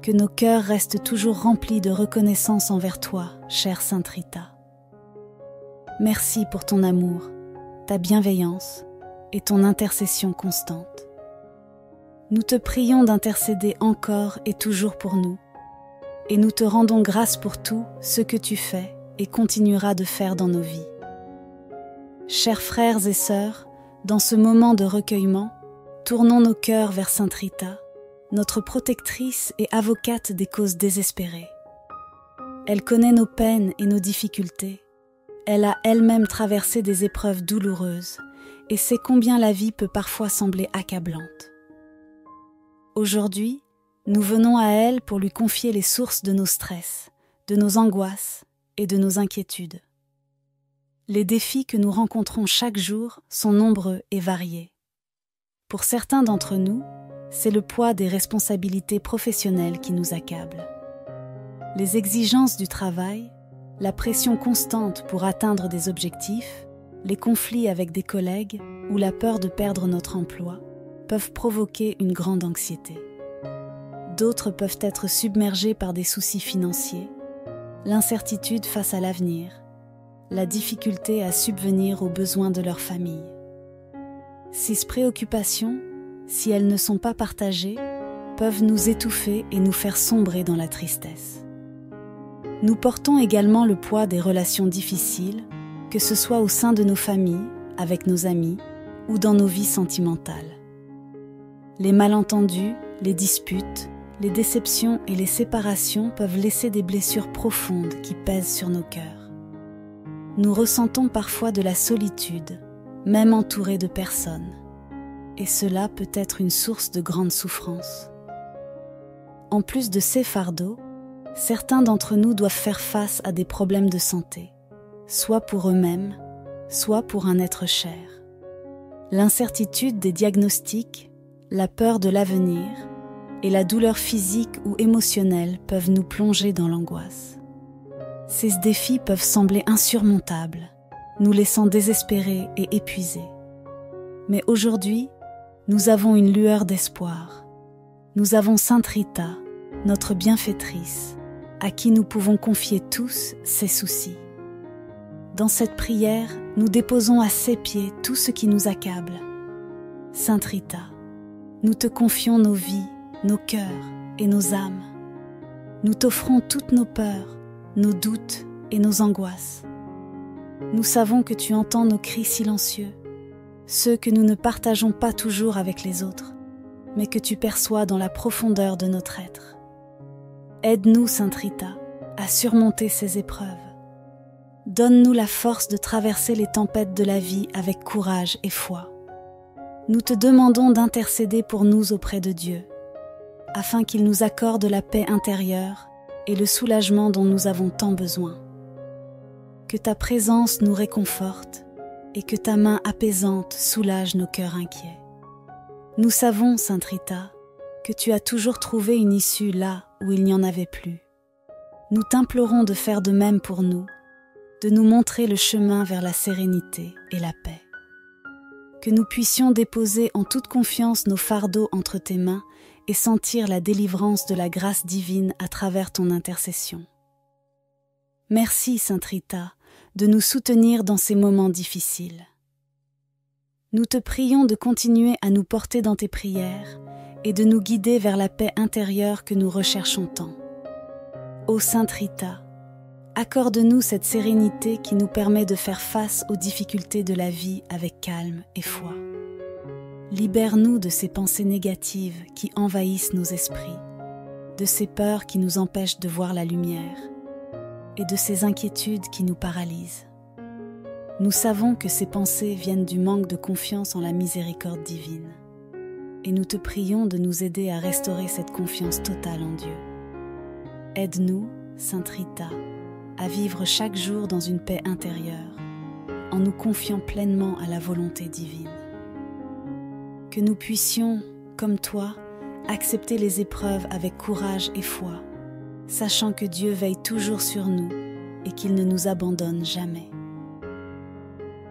Que nos cœurs restent toujours remplis de reconnaissance envers toi, chère Sainte Rita. Merci pour ton amour, ta bienveillance et ton intercession constante. Nous te prions d'intercéder encore et toujours pour nous, et nous te rendons grâce pour tout ce que tu fais et continueras de faire dans nos vies. Chers frères et sœurs, dans ce moment de recueillement, tournons nos cœurs vers Sainte Rita, notre protectrice et avocate des causes désespérées. Elle connaît nos peines et nos difficultés. Elle a elle-même traversé des épreuves douloureuses et sait combien la vie peut parfois sembler accablante. Aujourd'hui, nous venons à elle pour lui confier les sources de nos stress, de nos angoisses et de nos inquiétudes. Les défis que nous rencontrons chaque jour sont nombreux et variés. Pour certains d'entre nous, c'est le poids des responsabilités professionnelles qui nous accable. Les exigences du travail, la pression constante pour atteindre des objectifs, les conflits avec des collègues ou la peur de perdre notre emploi peuvent provoquer une grande anxiété. D'autres peuvent être submergés par des soucis financiers, l'incertitude face à l'avenir, la difficulté à subvenir aux besoins de leur famille. Ces préoccupations, si elles ne sont pas partagées, peuvent nous étouffer et nous faire sombrer dans la tristesse. Nous portons également le poids des relations difficiles, que ce soit au sein de nos familles, avec nos amis ou dans nos vies sentimentales. Les malentendus, les disputes, les déceptions et les séparations peuvent laisser des blessures profondes qui pèsent sur nos cœurs. Nous ressentons parfois de la solitude, même entourés de personnes, et cela peut être une source de grande souffrance. En plus de ces fardeaux, certains d'entre nous doivent faire face à des problèmes de santé, soit pour eux-mêmes, soit pour un être cher. L'incertitude des diagnostics, la peur de l'avenir et la douleur physique ou émotionnelle peuvent nous plonger dans l'angoisse. Ces défis peuvent sembler insurmontables, nous laissant désespérés et épuisés. Mais aujourd'hui, nous avons une lueur d'espoir. Nous avons Sainte Rita, notre bienfaitrice, à qui nous pouvons confier tous ces soucis. Dans cette prière, nous déposons à ses pieds tout ce qui nous accable. Sainte Rita, nous te confions nos vies, nos cœurs et nos âmes. Nous t'offrons toutes nos peurs, nos doutes et nos angoisses. Nous savons que tu entends nos cris silencieux, ceux que nous ne partageons pas toujours avec les autres, mais que tu perçois dans la profondeur de notre être. Aide-nous, Sainte Rita, à surmonter ces épreuves. Donne-nous la force de traverser les tempêtes de la vie avec courage et foi. Nous te demandons d'intercéder pour nous auprès de Dieu, afin qu'il nous accorde la paix intérieure et le soulagement dont nous avons tant besoin. Que ta présence nous réconforte et que ta main apaisante soulage nos cœurs inquiets. Nous savons, Sainte Rita, que tu as toujours trouvé une issue là où il n'y en avait plus. Nous t'implorons de faire de même pour nous, de nous montrer le chemin vers la sérénité et la paix. Que nous puissions déposer en toute confiance nos fardeaux entre tes mains et sentir la délivrance de la grâce divine à travers ton intercession. Merci, Sainte Rita, de nous soutenir dans ces moments difficiles. Nous te prions de continuer à nous porter dans tes prières et de nous guider vers la paix intérieure que nous recherchons tant. Ô Sainte Rita, accorde-nous cette sérénité qui nous permet de faire face aux difficultés de la vie avec calme et foi. Libère-nous de ces pensées négatives qui envahissent nos esprits, de ces peurs qui nous empêchent de voir la lumière et de ces inquiétudes qui nous paralysent. Nous savons que ces pensées viennent du manque de confiance en la miséricorde divine. Et nous te prions de nous aider à restaurer cette confiance totale en Dieu. Aide-nous, Sainte Rita, à vivre chaque jour dans une paix intérieure, en nous confiant pleinement à la volonté divine. Que nous puissions, comme toi, accepter les épreuves avec courage et foi, sachant que Dieu veille toujours sur nous et qu'il ne nous abandonne jamais.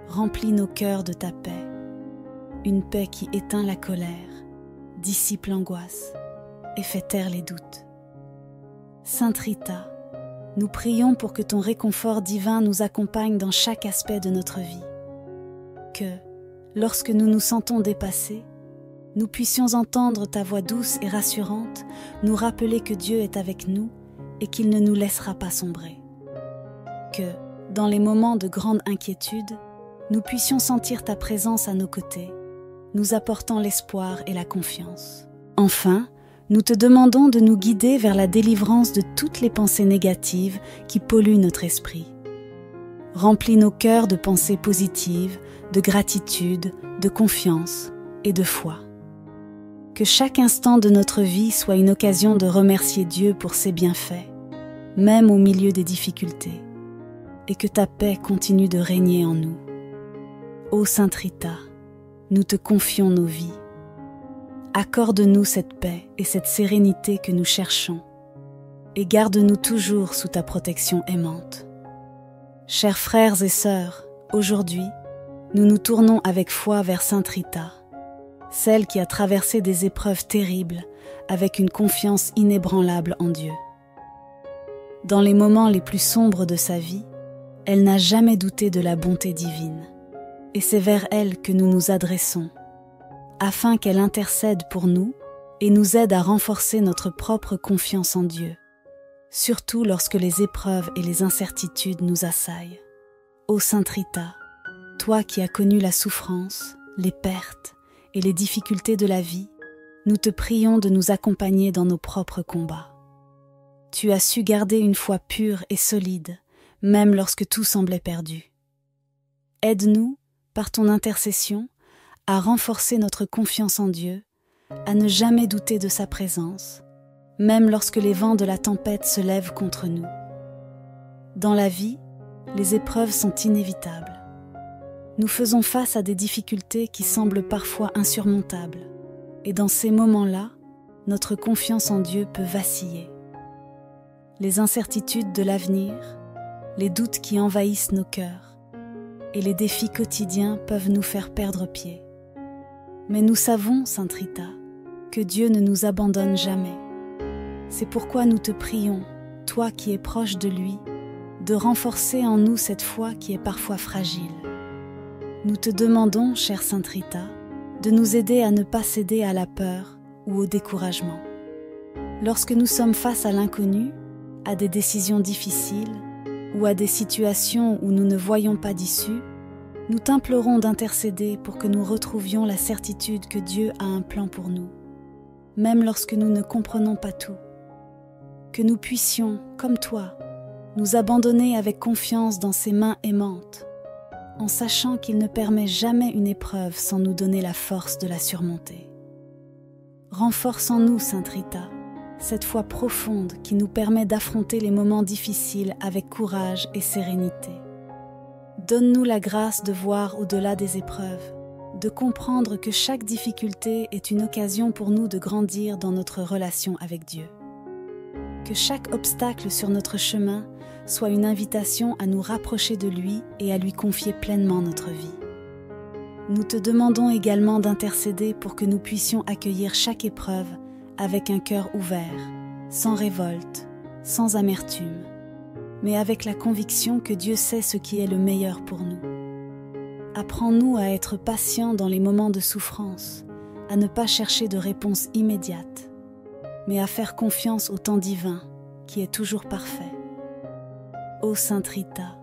Remplis nos cœurs de ta paix, une paix qui éteint la colère, dissipe l'angoisse et fait taire les doutes. Sainte Rita, nous prions pour que ton réconfort divin nous accompagne dans chaque aspect de notre vie. Que, lorsque nous nous sentons dépassés, nous puissions entendre ta voix douce et rassurante nous rappeler que Dieu est avec nous et qu'il ne nous laissera pas sombrer. Que, dans les moments de grande inquiétude, nous puissions sentir ta présence à nos côtés, nous apportant l'espoir et la confiance. Enfin, nous te demandons de nous guider vers la délivrance de toutes les pensées négatives qui polluent notre esprit. Remplis nos cœurs de pensées positives, de gratitude, de confiance et de foi. Que chaque instant de notre vie soit une occasion de remercier Dieu pour ses bienfaits, même au milieu des difficultés, et que ta paix continue de régner en nous. Ô Sainte Rita, nous te confions nos vies. Accorde-nous cette paix et cette sérénité que nous cherchons et garde-nous toujours sous ta protection aimante. Chers frères et sœurs, aujourd'hui, nous nous tournons avec foi vers Sainte Rita, celle qui a traversé des épreuves terribles avec une confiance inébranlable en Dieu. Dans les moments les plus sombres de sa vie, elle n'a jamais douté de la bonté divine. Et c'est vers elle que nous nous adressons, afin qu'elle intercède pour nous et nous aide à renforcer notre propre confiance en Dieu, surtout lorsque les épreuves et les incertitudes nous assaillent. Ô Sainte Rita, toi qui as connu la souffrance, les pertes et les difficultés de la vie, nous te prions de nous accompagner dans nos propres combats. Tu as su garder une foi pure et solide, même lorsque tout semblait perdu. Aide-nous, par ton intercession, à renforcer notre confiance en Dieu, à ne jamais douter de sa présence, même lorsque les vents de la tempête se lèvent contre nous. Dans la vie, les épreuves sont inévitables. Nous faisons face à des difficultés qui semblent parfois insurmontables, et dans ces moments-là, notre confiance en Dieu peut vaciller. Les incertitudes de l'avenir, les doutes qui envahissent nos cœurs, et les défis quotidiens peuvent nous faire perdre pied. Mais nous savons, Sainte Rita, que Dieu ne nous abandonne jamais. C'est pourquoi nous te prions, toi qui es proche de lui, de renforcer en nous cette foi qui est parfois fragile. Nous te demandons, chère Sainte Rita, de nous aider à ne pas céder à la peur ou au découragement. Lorsque nous sommes face à l'inconnu, à des décisions difficiles, ou à des situations où nous ne voyons pas d'issue, nous t'implorons d'intercéder pour que nous retrouvions la certitude que Dieu a un plan pour nous, même lorsque nous ne comprenons pas tout. Que nous puissions, comme toi, nous abandonner avec confiance dans ses mains aimantes, en sachant qu'il ne permet jamais une épreuve sans nous donner la force de la surmonter. Renforce en nous, Sainte Rita, cette foi profonde qui nous permet d'affronter les moments difficiles avec courage et sérénité. Donne-nous la grâce de voir au-delà des épreuves, de comprendre que chaque difficulté est une occasion pour nous de grandir dans notre relation avec Dieu. Que chaque obstacle sur notre chemin soit une invitation à nous rapprocher de lui et à lui confier pleinement notre vie. Nous te demandons également d'intercéder pour que nous puissions accueillir chaque épreuve avec un cœur ouvert, sans révolte, sans amertume, mais avec la conviction que Dieu sait ce qui est le meilleur pour nous. Apprends-nous à être patients dans les moments de souffrance, à ne pas chercher de réponse immédiate, mais à faire confiance au temps divin qui est toujours parfait. Ô Sainte Rita,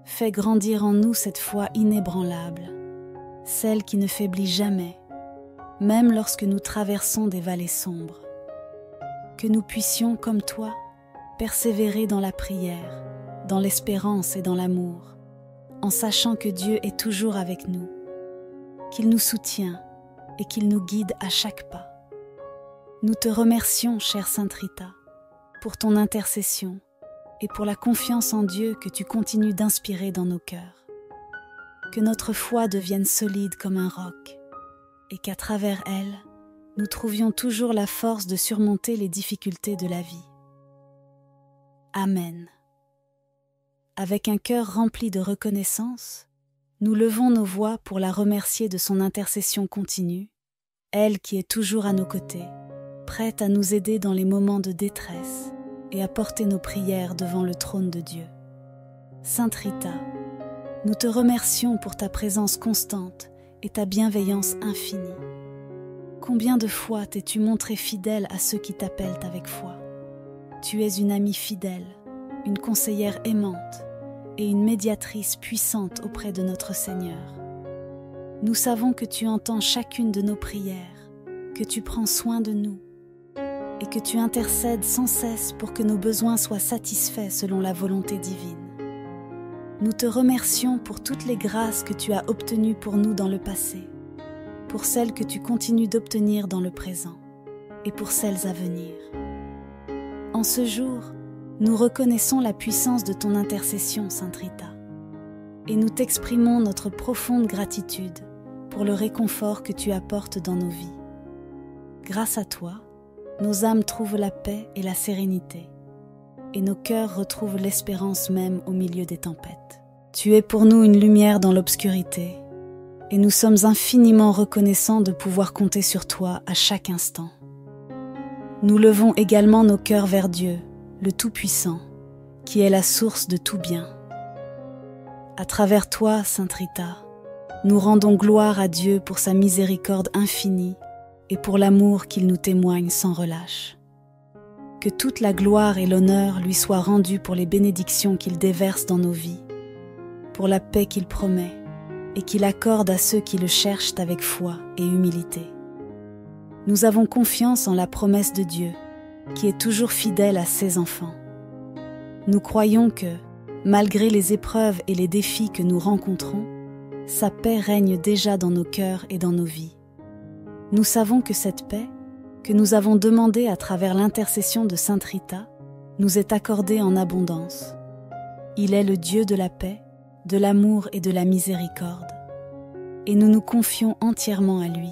fais grandir en nous cette foi inébranlable, celle qui ne faiblit jamais, même lorsque nous traversons des vallées sombres. Que nous puissions, comme toi, persévérer dans la prière, dans l'espérance et dans l'amour, en sachant que Dieu est toujours avec nous, qu'il nous soutient et qu'il nous guide à chaque pas. Nous te remercions, chère Sainte Rita, pour ton intercession et pour la confiance en Dieu que tu continues d'inspirer dans nos cœurs. Que notre foi devienne solide comme un roc et qu'à travers elle, nous trouvions toujours la force de surmonter les difficultés de la vie. Amen. Avec un cœur rempli de reconnaissance, nous levons nos voix pour la remercier de son intercession continue, elle qui est toujours à nos côtés, prête à nous aider dans les moments de détresse et à porter nos prières devant le trône de Dieu. Sainte Rita, nous te remercions pour ta présence constante et ta bienveillance infinie. Combien de fois t'es-tu montrée fidèle à ceux qui t'appellent avec foi? Tu es une amie fidèle, une conseillère aimante et une médiatrice puissante auprès de notre Seigneur. Nous savons que tu entends chacune de nos prières, que tu prends soin de nous et que tu intercèdes sans cesse pour que nos besoins soient satisfaits selon la volonté divine. Nous te remercions pour toutes les grâces que tu as obtenues pour nous dans le passé, pour celles que tu continues d'obtenir dans le présent et pour celles à venir. En ce jour, nous reconnaissons la puissance de ton intercession, Sainte Rita, et nous t'exprimons notre profonde gratitude pour le réconfort que tu apportes dans nos vies. Grâce à toi, nos âmes trouvent la paix et la sérénité, et nos cœurs retrouvent l'espérance même au milieu des tempêtes. Tu es pour nous une lumière dans l'obscurité, et nous sommes infiniment reconnaissants de pouvoir compter sur toi à chaque instant. Nous levons également nos cœurs vers Dieu, le Tout-Puissant, qui est la source de tout bien. À travers toi, Sainte Rita, nous rendons gloire à Dieu pour sa miséricorde infinie et pour l'amour qu'il nous témoigne sans relâche. Que toute la gloire et l'honneur lui soient rendus pour les bénédictions qu'il déverse dans nos vies, pour la paix qu'il promet et qu'il accorde à ceux qui le cherchent avec foi et humilité. Nous avons confiance en la promesse de Dieu, qui est toujours fidèle à ses enfants. Nous croyons que, malgré les épreuves et les défis que nous rencontrons, sa paix règne déjà dans nos cœurs et dans nos vies. Nous savons que cette paix, que nous avons demandée à travers l'intercession de Sainte Rita, nous est accordée en abondance. Il est le Dieu de la paix, de l'amour et de la miséricorde, et nous nous confions entièrement à lui.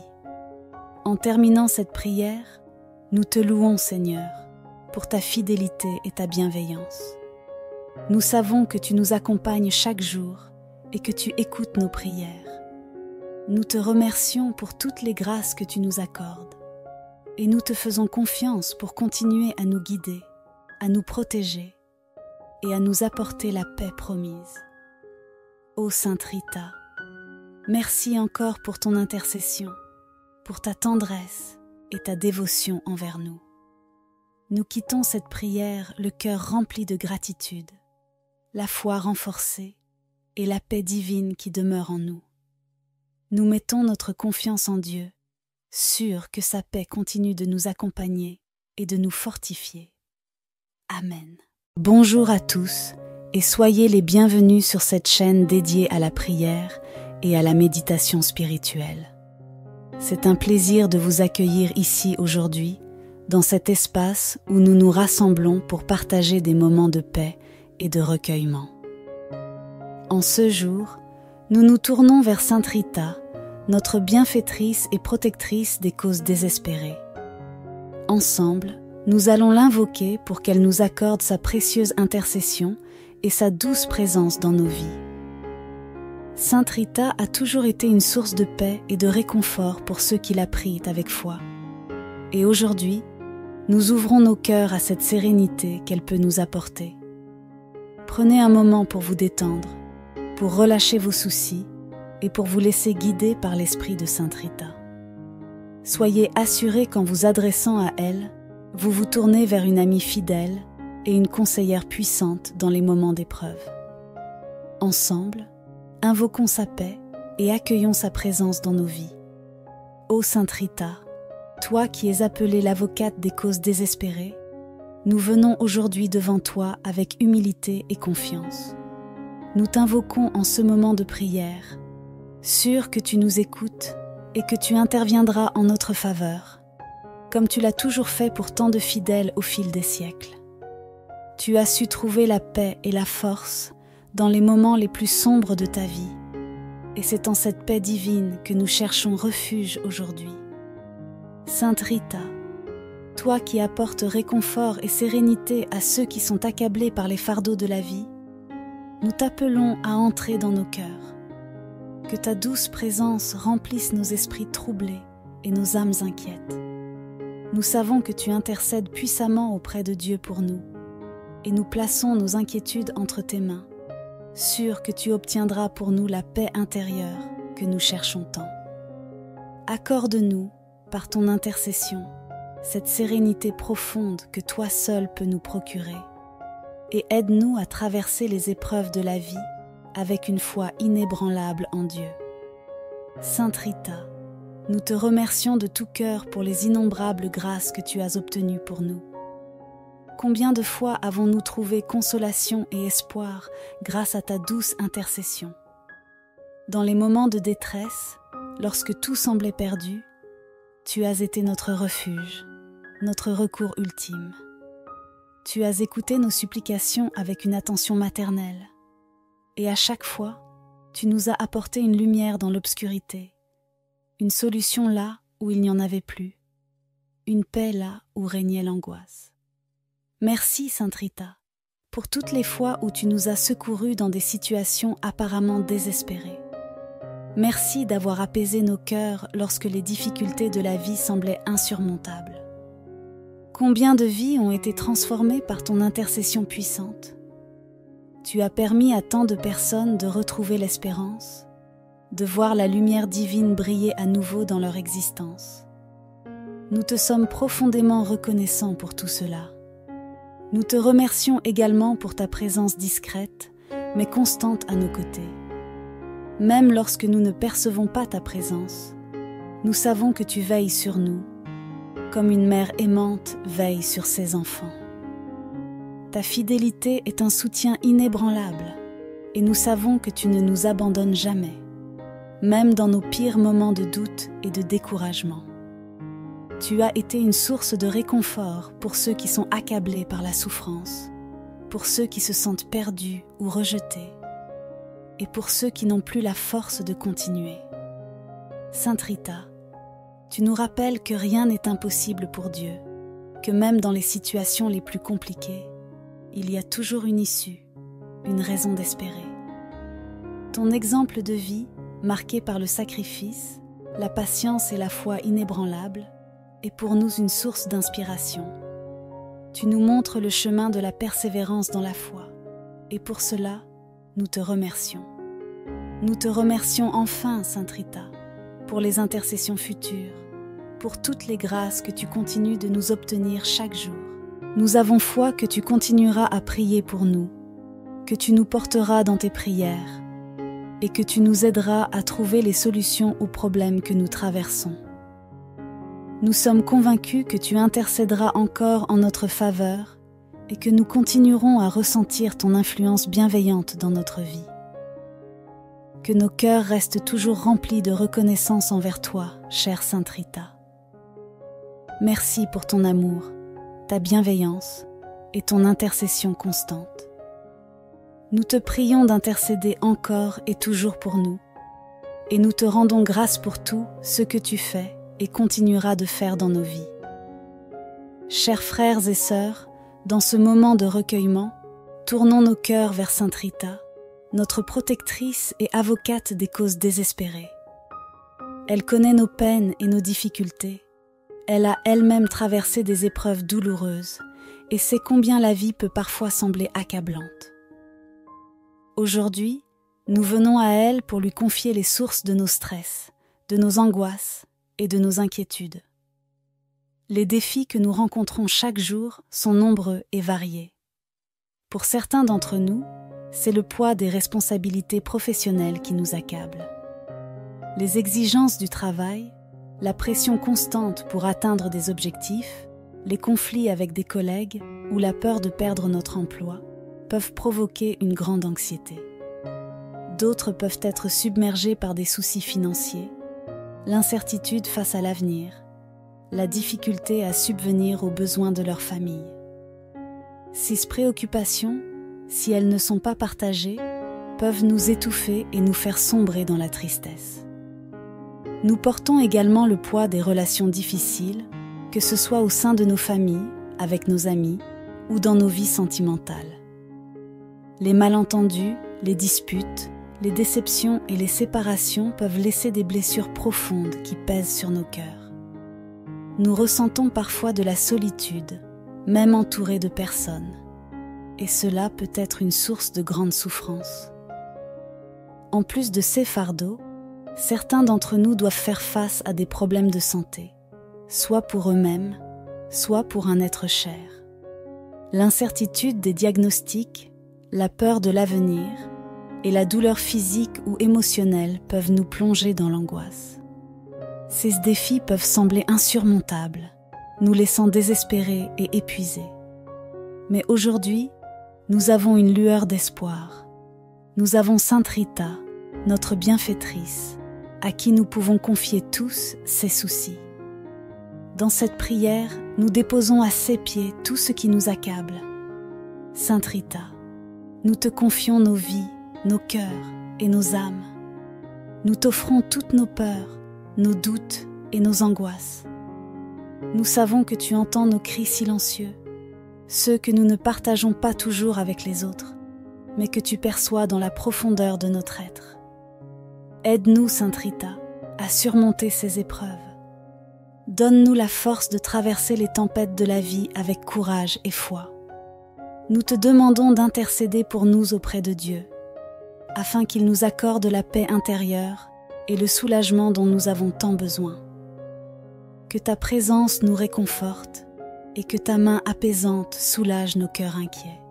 En terminant cette prière, nous te louons, Seigneur, pour ta fidélité et ta bienveillance. Nous savons que tu nous accompagnes chaque jour et que tu écoutes nos prières. Nous te remercions pour toutes les grâces que tu nous accordes et nous te faisons confiance pour continuer à nous guider, à nous protéger et à nous apporter la paix promise. Ô Sainte Rita, merci encore pour ton intercession, pour ta tendresse et ta dévotion envers nous. Nous quittons cette prière le cœur rempli de gratitude, la foi renforcée et la paix divine qui demeure en nous. Nous mettons notre confiance en Dieu, sûrs que sa paix continue de nous accompagner et de nous fortifier. Amen. Bonjour à tous et soyez les bienvenus sur cette chaîne dédiée à la prière et à la méditation spirituelle. C'est un plaisir de vous accueillir ici aujourd'hui, dans cet espace où nous nous rassemblons pour partager des moments de paix et de recueillement. En ce jour, nous nous tournons vers Sainte Rita notre bienfaitrice et protectrice des causes désespérées. Ensemble, nous allons l'invoquer pour qu'elle nous accorde sa précieuse intercession et sa douce présence dans nos vies. Sainte Rita a toujours été une source de paix et de réconfort pour ceux qui la prient avec foi. Et aujourd'hui, nous ouvrons nos cœurs à cette sérénité qu'elle peut nous apporter. Prenez un moment pour vous détendre, pour relâcher vos soucis et pour vous laisser guider par l'esprit de Sainte Rita. Soyez assurés qu'en vous adressant à elle, vous vous tournez vers une amie fidèle et une conseillère puissante dans les moments d'épreuve. Ensemble, invoquons sa paix et accueillons sa présence dans nos vies. Ô Sainte Rita, toi qui es appelée l'avocate des causes désespérées, nous venons aujourd'hui devant toi avec humilité et confiance. Nous t'invoquons en ce moment de prière, sûrs que tu nous écoutes et que tu interviendras en notre faveur, comme tu l'as toujours fait pour tant de fidèles au fil des siècles. Tu as su trouver la paix et la force dans les moments les plus sombres de ta vie, et c'est en cette paix divine que nous cherchons refuge aujourd'hui. Sainte Rita, toi qui apportes réconfort et sérénité à ceux qui sont accablés par les fardeaux de la vie, nous t'appelons à entrer dans nos cœurs. Que ta douce présence remplisse nos esprits troublés et nos âmes inquiètes. Nous savons que tu intercèdes puissamment auprès de Dieu pour nous, et nous plaçons nos inquiétudes entre tes mains, sûrs que tu obtiendras pour nous la paix intérieure que nous cherchons tant. Accorde-nous, par ton intercession, cette sérénité profonde que toi seul peux nous procurer, et aide-nous à traverser les épreuves de la vie avec une foi inébranlable en Dieu. Sainte Rita, nous te remercions de tout cœur pour les innombrables grâces que tu as obtenues pour nous. Combien de fois avons-nous trouvé consolation et espoir grâce à ta douce intercession? Dans les moments de détresse, lorsque tout semblait perdu, tu as été notre refuge, notre recours ultime. Tu as écouté nos supplications avec une attention maternelle, et à chaque fois, tu nous as apporté une lumière dans l'obscurité, une solution là où il n'y en avait plus, une paix là où régnait l'angoisse. Merci, Sainte Rita, pour toutes les fois où tu nous as secourus dans des situations apparemment désespérées. Merci d'avoir apaisé nos cœurs lorsque les difficultés de la vie semblaient insurmontables. Combien de vies ont été transformées par ton intercession puissante? Tu as permis à tant de personnes de retrouver l'espérance, de voir la lumière divine briller à nouveau dans leur existence. Nous te sommes profondément reconnaissants pour tout cela. Nous te remercions également pour ta présence discrète, mais constante à nos côtés. Même lorsque nous ne percevons pas ta présence, nous savons que tu veilles sur nous, comme une mère aimante veille sur ses enfants. Ta fidélité est un soutien inébranlable, et nous savons que tu ne nous abandonnes jamais, même dans nos pires moments de doute et de découragement. Tu as été une source de réconfort pour ceux qui sont accablés par la souffrance, pour ceux qui se sentent perdus ou rejetés, et pour ceux qui n'ont plus la force de continuer. Sainte Rita, tu nous rappelles que rien n'est impossible pour Dieu, que même dans les situations les plus compliquées, il y a toujours une issue, une raison d'espérer. Ton exemple de vie, marqué par le sacrifice, la patience et la foi inébranlables, est pour nous une source d'inspiration. Tu nous montres le chemin de la persévérance dans la foi, et pour cela, nous te remercions. Nous te remercions enfin, Sainte Rita, pour les intercessions futures, pour toutes les grâces que tu continues de nous obtenir chaque jour. Nous avons foi que tu continueras à prier pour nous, que tu nous porteras dans tes prières, et que tu nous aideras à trouver les solutions aux problèmes que nous traversons. Nous sommes convaincus que tu intercéderas encore en notre faveur et que nous continuerons à ressentir ton influence bienveillante dans notre vie. Que nos cœurs restent toujours remplis de reconnaissance envers toi, chère Sainte Rita. Merci pour ton amour, ta bienveillance et ton intercession constante. Nous te prions d'intercéder encore et toujours pour nous, et nous te rendons grâce pour tout ce que tu fais et continueras de faire dans nos vies. Chers frères et sœurs, dans ce moment de recueillement, tournons nos cœurs vers Sainte Rita, notre protectrice et avocate des causes désespérées. Elle connaît nos peines et nos difficultés. Elle a elle-même traversé des épreuves douloureuses et sait combien la vie peut parfois sembler accablante. Aujourd'hui, nous venons à elle pour lui confier les sources de nos stress, de nos angoisses et de nos inquiétudes. Les défis que nous rencontrons chaque jour sont nombreux et variés. Pour certains d'entre nous, c'est le poids des responsabilités professionnelles qui nous accable. Les exigences du travail, la pression constante pour atteindre des objectifs, les conflits avec des collègues ou la peur de perdre notre emploi peuvent provoquer une grande anxiété. D'autres peuvent être submergés par des soucis financiers, l'incertitude face à l'avenir, la difficulté à subvenir aux besoins de leur famille. Ces préoccupations, si elles ne sont pas partagées, peuvent nous étouffer et nous faire sombrer dans la tristesse. Nous portons également le poids des relations difficiles, que ce soit au sein de nos familles, avec nos amis ou dans nos vies sentimentales. Les malentendus, les disputes, les déceptions et les séparations peuvent laisser des blessures profondes qui pèsent sur nos cœurs. Nous ressentons parfois de la solitude, même entourés de personnes, et cela peut être une source de grande souffrance. En plus de ces fardeaux, certains d'entre nous doivent faire face à des problèmes de santé, soit pour eux-mêmes, soit pour un être cher. L'incertitude des diagnostics, la peur de l'avenir et la douleur physique ou émotionnelle peuvent nous plonger dans l'angoisse. Ces défis peuvent sembler insurmontables, nous laissant désespérés et épuisés. Mais aujourd'hui, nous avons une lueur d'espoir. Nous avons Sainte Rita, notre bienfaitrice, à qui nous pouvons confier tous ces soucis. Dans cette prière, nous déposons à ses pieds tout ce qui nous accable. Sainte Rita, nous te confions nos vies, nos cœurs et nos âmes. Nous t'offrons toutes nos peurs, nos doutes et nos angoisses. Nous savons que tu entends nos cris silencieux, ceux que nous ne partageons pas toujours avec les autres, mais que tu perçois dans la profondeur de notre être. Aide-nous, Sainte Rita, à surmonter ces épreuves. Donne-nous la force de traverser les tempêtes de la vie avec courage et foi. Nous te demandons d'intercéder pour nous auprès de Dieu, afin qu'il nous accorde la paix intérieure et le soulagement dont nous avons tant besoin. Que ta présence nous réconforte et que ta main apaisante soulage nos cœurs inquiets.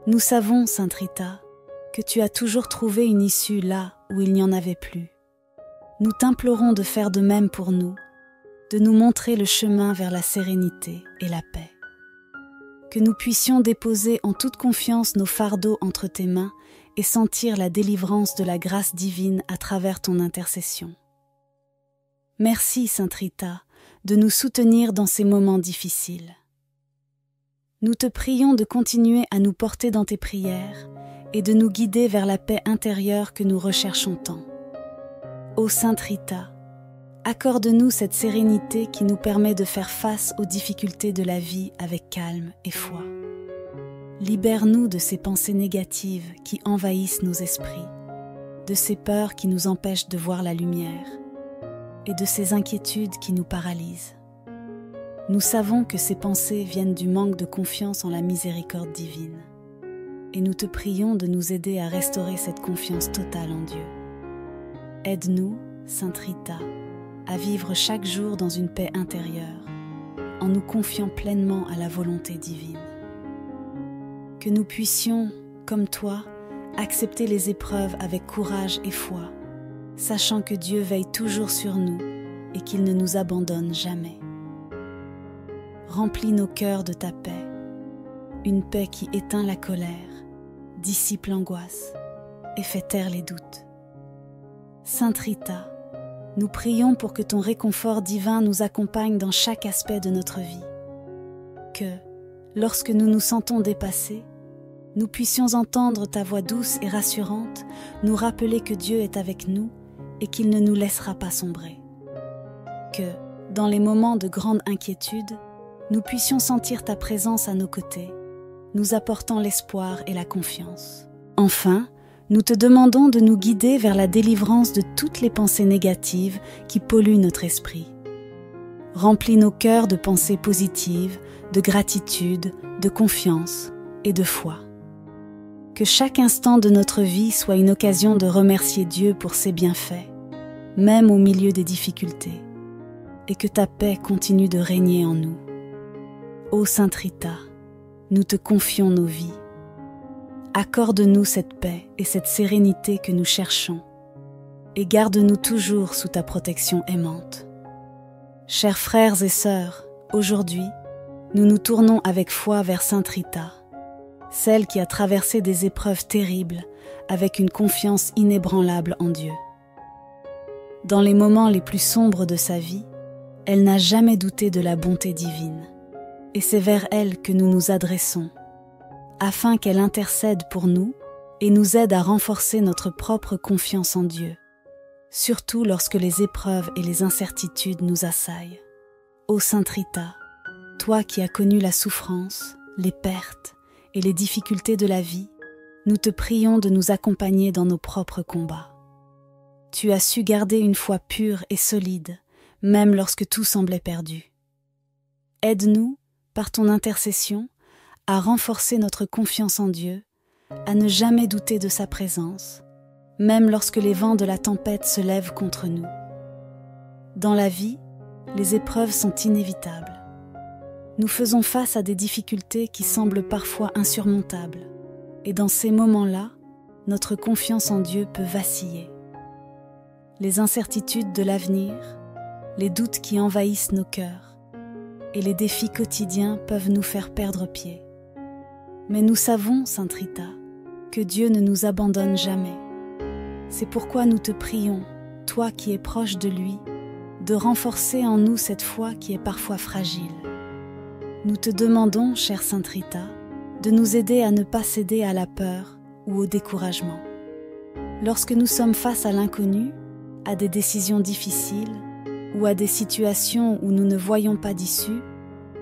Nous savons, Sainte Rita, que tu as toujours trouvé une issue là où il n'y en avait plus. Nous t'implorons de faire de même pour nous, de nous montrer le chemin vers la sérénité et la paix. Que nous puissions déposer en toute confiance nos fardeaux entre tes mains et sentir la délivrance de la grâce divine à travers ton intercession. Merci, Sainte Rita, de nous soutenir dans ces moments difficiles. Nous te prions de continuer à nous porter dans tes prières et de nous guider vers la paix intérieure que nous recherchons tant. Ô Sainte Rita, accorde-nous cette sérénité qui nous permet de faire face aux difficultés de la vie avec calme et foi. Libère-nous de ces pensées négatives qui envahissent nos esprits, de ces peurs qui nous empêchent de voir la lumière et de ces inquiétudes qui nous paralysent. Nous savons que ces pensées viennent du manque de confiance en la miséricorde divine. Et nous te prions de nous aider à restaurer cette confiance totale en Dieu. Aide-nous, Sainte Rita, à vivre chaque jour dans une paix intérieure, en nous confiant pleinement à la volonté divine. Que nous puissions, comme toi, accepter les épreuves avec courage et foi, sachant que Dieu veille toujours sur nous et qu'il ne nous abandonne jamais. Remplis nos cœurs de ta paix, une paix qui éteint la colère, dissipe l'angoisse et fait taire les doutes. Sainte Rita, nous prions pour que ton réconfort divin nous accompagne dans chaque aspect de notre vie. Que, lorsque nous nous sentons dépassés, nous puissions entendre ta voix douce et rassurante nous rappeler que Dieu est avec nous et qu'il ne nous laissera pas sombrer. Que, dans les moments de grande inquiétude, nous puissions sentir ta présence à nos côtés, nous apportant l'espoir et la confiance. Enfin, nous te demandons de nous guider vers la délivrance de toutes les pensées négatives qui polluent notre esprit. Remplis nos cœurs de pensées positives, de gratitude, de confiance et de foi. Que chaque instant de notre vie soit une occasion de remercier Dieu pour ses bienfaits, même au milieu des difficultés, et que ta paix continue de régner en nous. Ô Sainte Rita, nous te confions nos vies. Accorde-nous cette paix et cette sérénité que nous cherchons, et garde-nous toujours sous ta protection aimante. Chers frères et sœurs, aujourd'hui, nous nous tournons avec foi vers Sainte Rita, celle qui a traversé des épreuves terribles avec une confiance inébranlable en Dieu. Dans les moments les plus sombres de sa vie, elle n'a jamais douté de la bonté divine, et c'est vers elle que nous nous adressons, afin qu'elle intercède pour nous et nous aide à renforcer notre propre confiance en Dieu, surtout lorsque les épreuves et les incertitudes nous assaillent. Ô Sainte Rita, toi qui as connu la souffrance, les pertes et les difficultés de la vie, nous te prions de nous accompagner dans nos propres combats. Tu as su garder une foi pure et solide, même lorsque tout semblait perdu. Aide-nous, par ton intercession, à renforcer notre confiance en Dieu, à ne jamais douter de sa présence, même lorsque les vents de la tempête se lèvent contre nous. Dans la vie, les épreuves sont inévitables. Nous faisons face à des difficultés qui semblent parfois insurmontables, et dans ces moments-là, notre confiance en Dieu peut vaciller. Les incertitudes de l'avenir, les doutes qui envahissent nos cœurs, et les défis quotidiens peuvent nous faire perdre pied. Mais nous savons, Sainte Rita, que Dieu ne nous abandonne jamais. C'est pourquoi nous te prions, toi qui es proche de lui, de renforcer en nous cette foi qui est parfois fragile. Nous te demandons, chère Sainte Rita, de nous aider à ne pas céder à la peur ou au découragement. Lorsque nous sommes face à l'inconnu, à des décisions difficiles ou à des situations où nous ne voyons pas d'issue,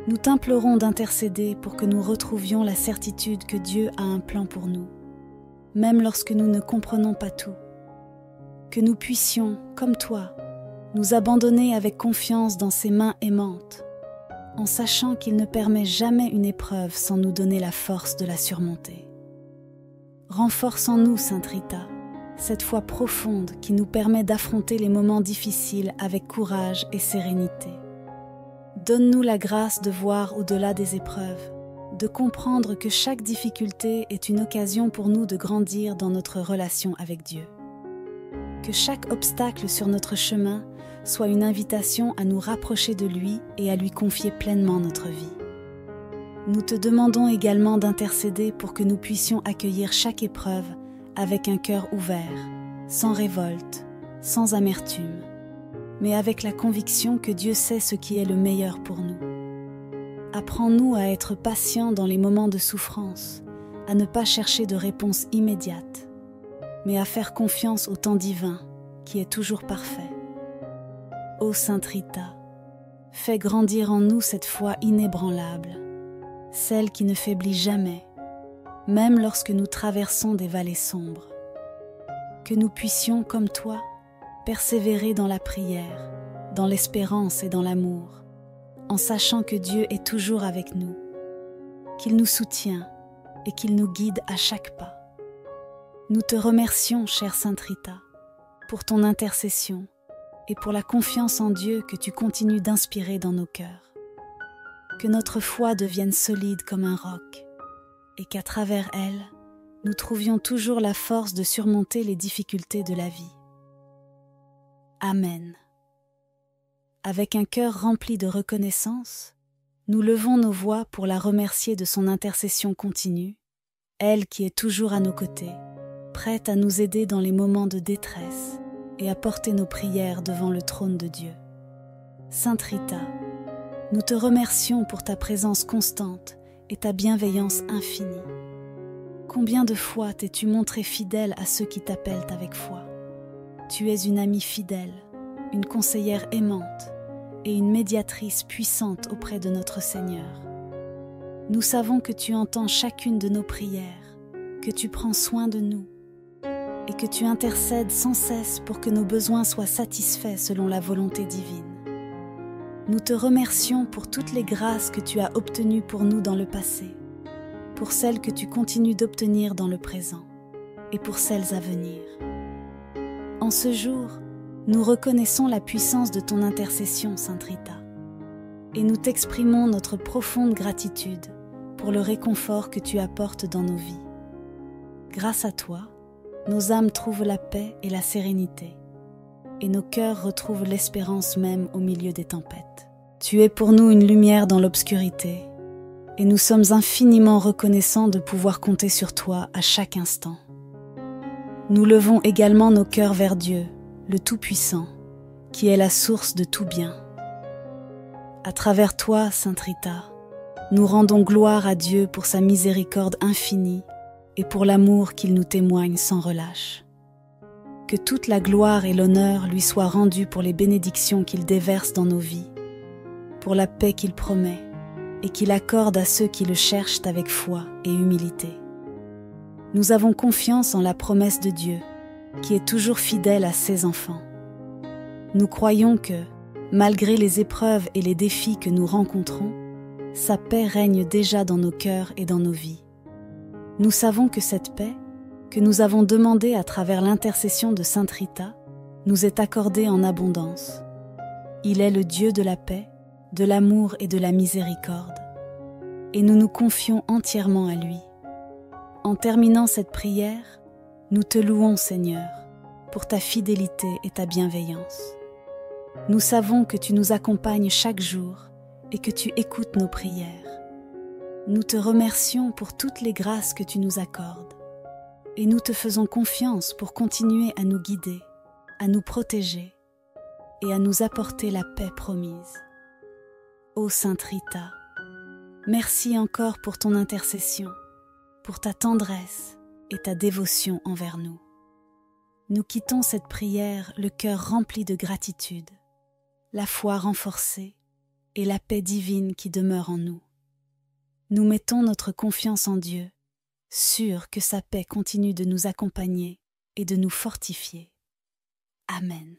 nous t'implorons d'intercéder pour que nous retrouvions la certitude que Dieu a un plan pour nous, même lorsque nous ne comprenons pas tout. Que nous puissions, comme toi, nous abandonner avec confiance dans ses mains aimantes, en sachant qu'il ne permet jamais une épreuve sans nous donner la force de la surmonter. Renforce en nous, Sainte Rita, cette foi profonde qui nous permet d'affronter les moments difficiles avec courage et sérénité. Donne-nous la grâce de voir au-delà des épreuves, de comprendre que chaque difficulté est une occasion pour nous de grandir dans notre relation avec Dieu. Que chaque obstacle sur notre chemin soit une invitation à nous rapprocher de lui et à lui confier pleinement notre vie. Nous te demandons également d'intercéder pour que nous puissions accueillir chaque épreuve avec un cœur ouvert, sans révolte, sans amertume, mais avec la conviction que Dieu sait ce qui est le meilleur pour nous. Apprends-nous à être patients dans les moments de souffrance, à ne pas chercher de réponse immédiate, mais à faire confiance au temps divin, qui est toujours parfait. Ô Sainte Rita, fais grandir en nous cette foi inébranlable, celle qui ne faiblit jamais, même lorsque nous traversons des vallées sombres. Que nous puissions, comme toi, persévérer dans la prière, dans l'espérance et dans l'amour, en sachant que Dieu est toujours avec nous, qu'il nous soutient et qu'il nous guide à chaque pas. Nous te remercions, chère Sainte Rita, pour ton intercession et pour la confiance en Dieu que tu continues d'inspirer dans nos cœurs. Que notre foi devienne solide comme un roc et qu'à travers elle, nous trouvions toujours la force de surmonter les difficultés de la vie. Amen. Avec un cœur rempli de reconnaissance, nous levons nos voix pour la remercier de son intercession continue, elle qui est toujours à nos côtés, prête à nous aider dans les moments de détresse et à porter nos prières devant le trône de Dieu. Sainte Rita, nous te remercions pour ta présence constante et ta bienveillance infinie. Combien de fois t'es-tu montrée fidèle à ceux qui t'appellent avec foi? Tu es une amie fidèle, une conseillère aimante et une médiatrice puissante auprès de notre Seigneur. Nous savons que tu entends chacune de nos prières, que tu prends soin de nous et que tu intercèdes sans cesse pour que nos besoins soient satisfaits selon la volonté divine. Nous te remercions pour toutes les grâces que tu as obtenues pour nous dans le passé, pour celles que tu continues d'obtenir dans le présent et pour celles à venir. En ce jour, nous reconnaissons la puissance de ton intercession, Sainte Rita, et nous t'exprimons notre profonde gratitude pour le réconfort que tu apportes dans nos vies. Grâce à toi, nos âmes trouvent la paix et la sérénité, et nos cœurs retrouvent l'espérance même au milieu des tempêtes. Tu es pour nous une lumière dans l'obscurité, et nous sommes infiniment reconnaissants de pouvoir compter sur toi à chaque instant. Nous levons également nos cœurs vers Dieu, le Tout-Puissant, qui est la source de tout bien. À travers toi, Sainte Rita, nous rendons gloire à Dieu pour sa miséricorde infinie et pour l'amour qu'il nous témoigne sans relâche. Que toute la gloire et l'honneur lui soient rendus pour les bénédictions qu'il déverse dans nos vies, pour la paix qu'il promet et qu'il accorde à ceux qui le cherchent avec foi et humilité. Nous avons confiance en la promesse de Dieu, qui est toujours fidèle à ses enfants. Nous croyons que, malgré les épreuves et les défis que nous rencontrons, sa paix règne déjà dans nos cœurs et dans nos vies. Nous savons que cette paix, que nous avons demandée à travers l'intercession de Sainte Rita, nous est accordée en abondance. Il est le Dieu de la paix, de l'amour et de la miséricorde, et nous nous confions entièrement à lui. En terminant cette prière, nous te louons, Seigneur, pour ta fidélité et ta bienveillance. Nous savons que tu nous accompagnes chaque jour et que tu écoutes nos prières. Nous te remercions pour toutes les grâces que tu nous accordes et nous te faisons confiance pour continuer à nous guider, à nous protéger et à nous apporter la paix promise. Ô Sainte Rita, merci encore pour ton intercession, pour ta tendresse et ta dévotion envers nous. Nous quittons cette prière le cœur rempli de gratitude, la foi renforcée et la paix divine qui demeure en nous. Nous mettons notre confiance en Dieu, sûrs que sa paix continue de nous accompagner et de nous fortifier. Amen.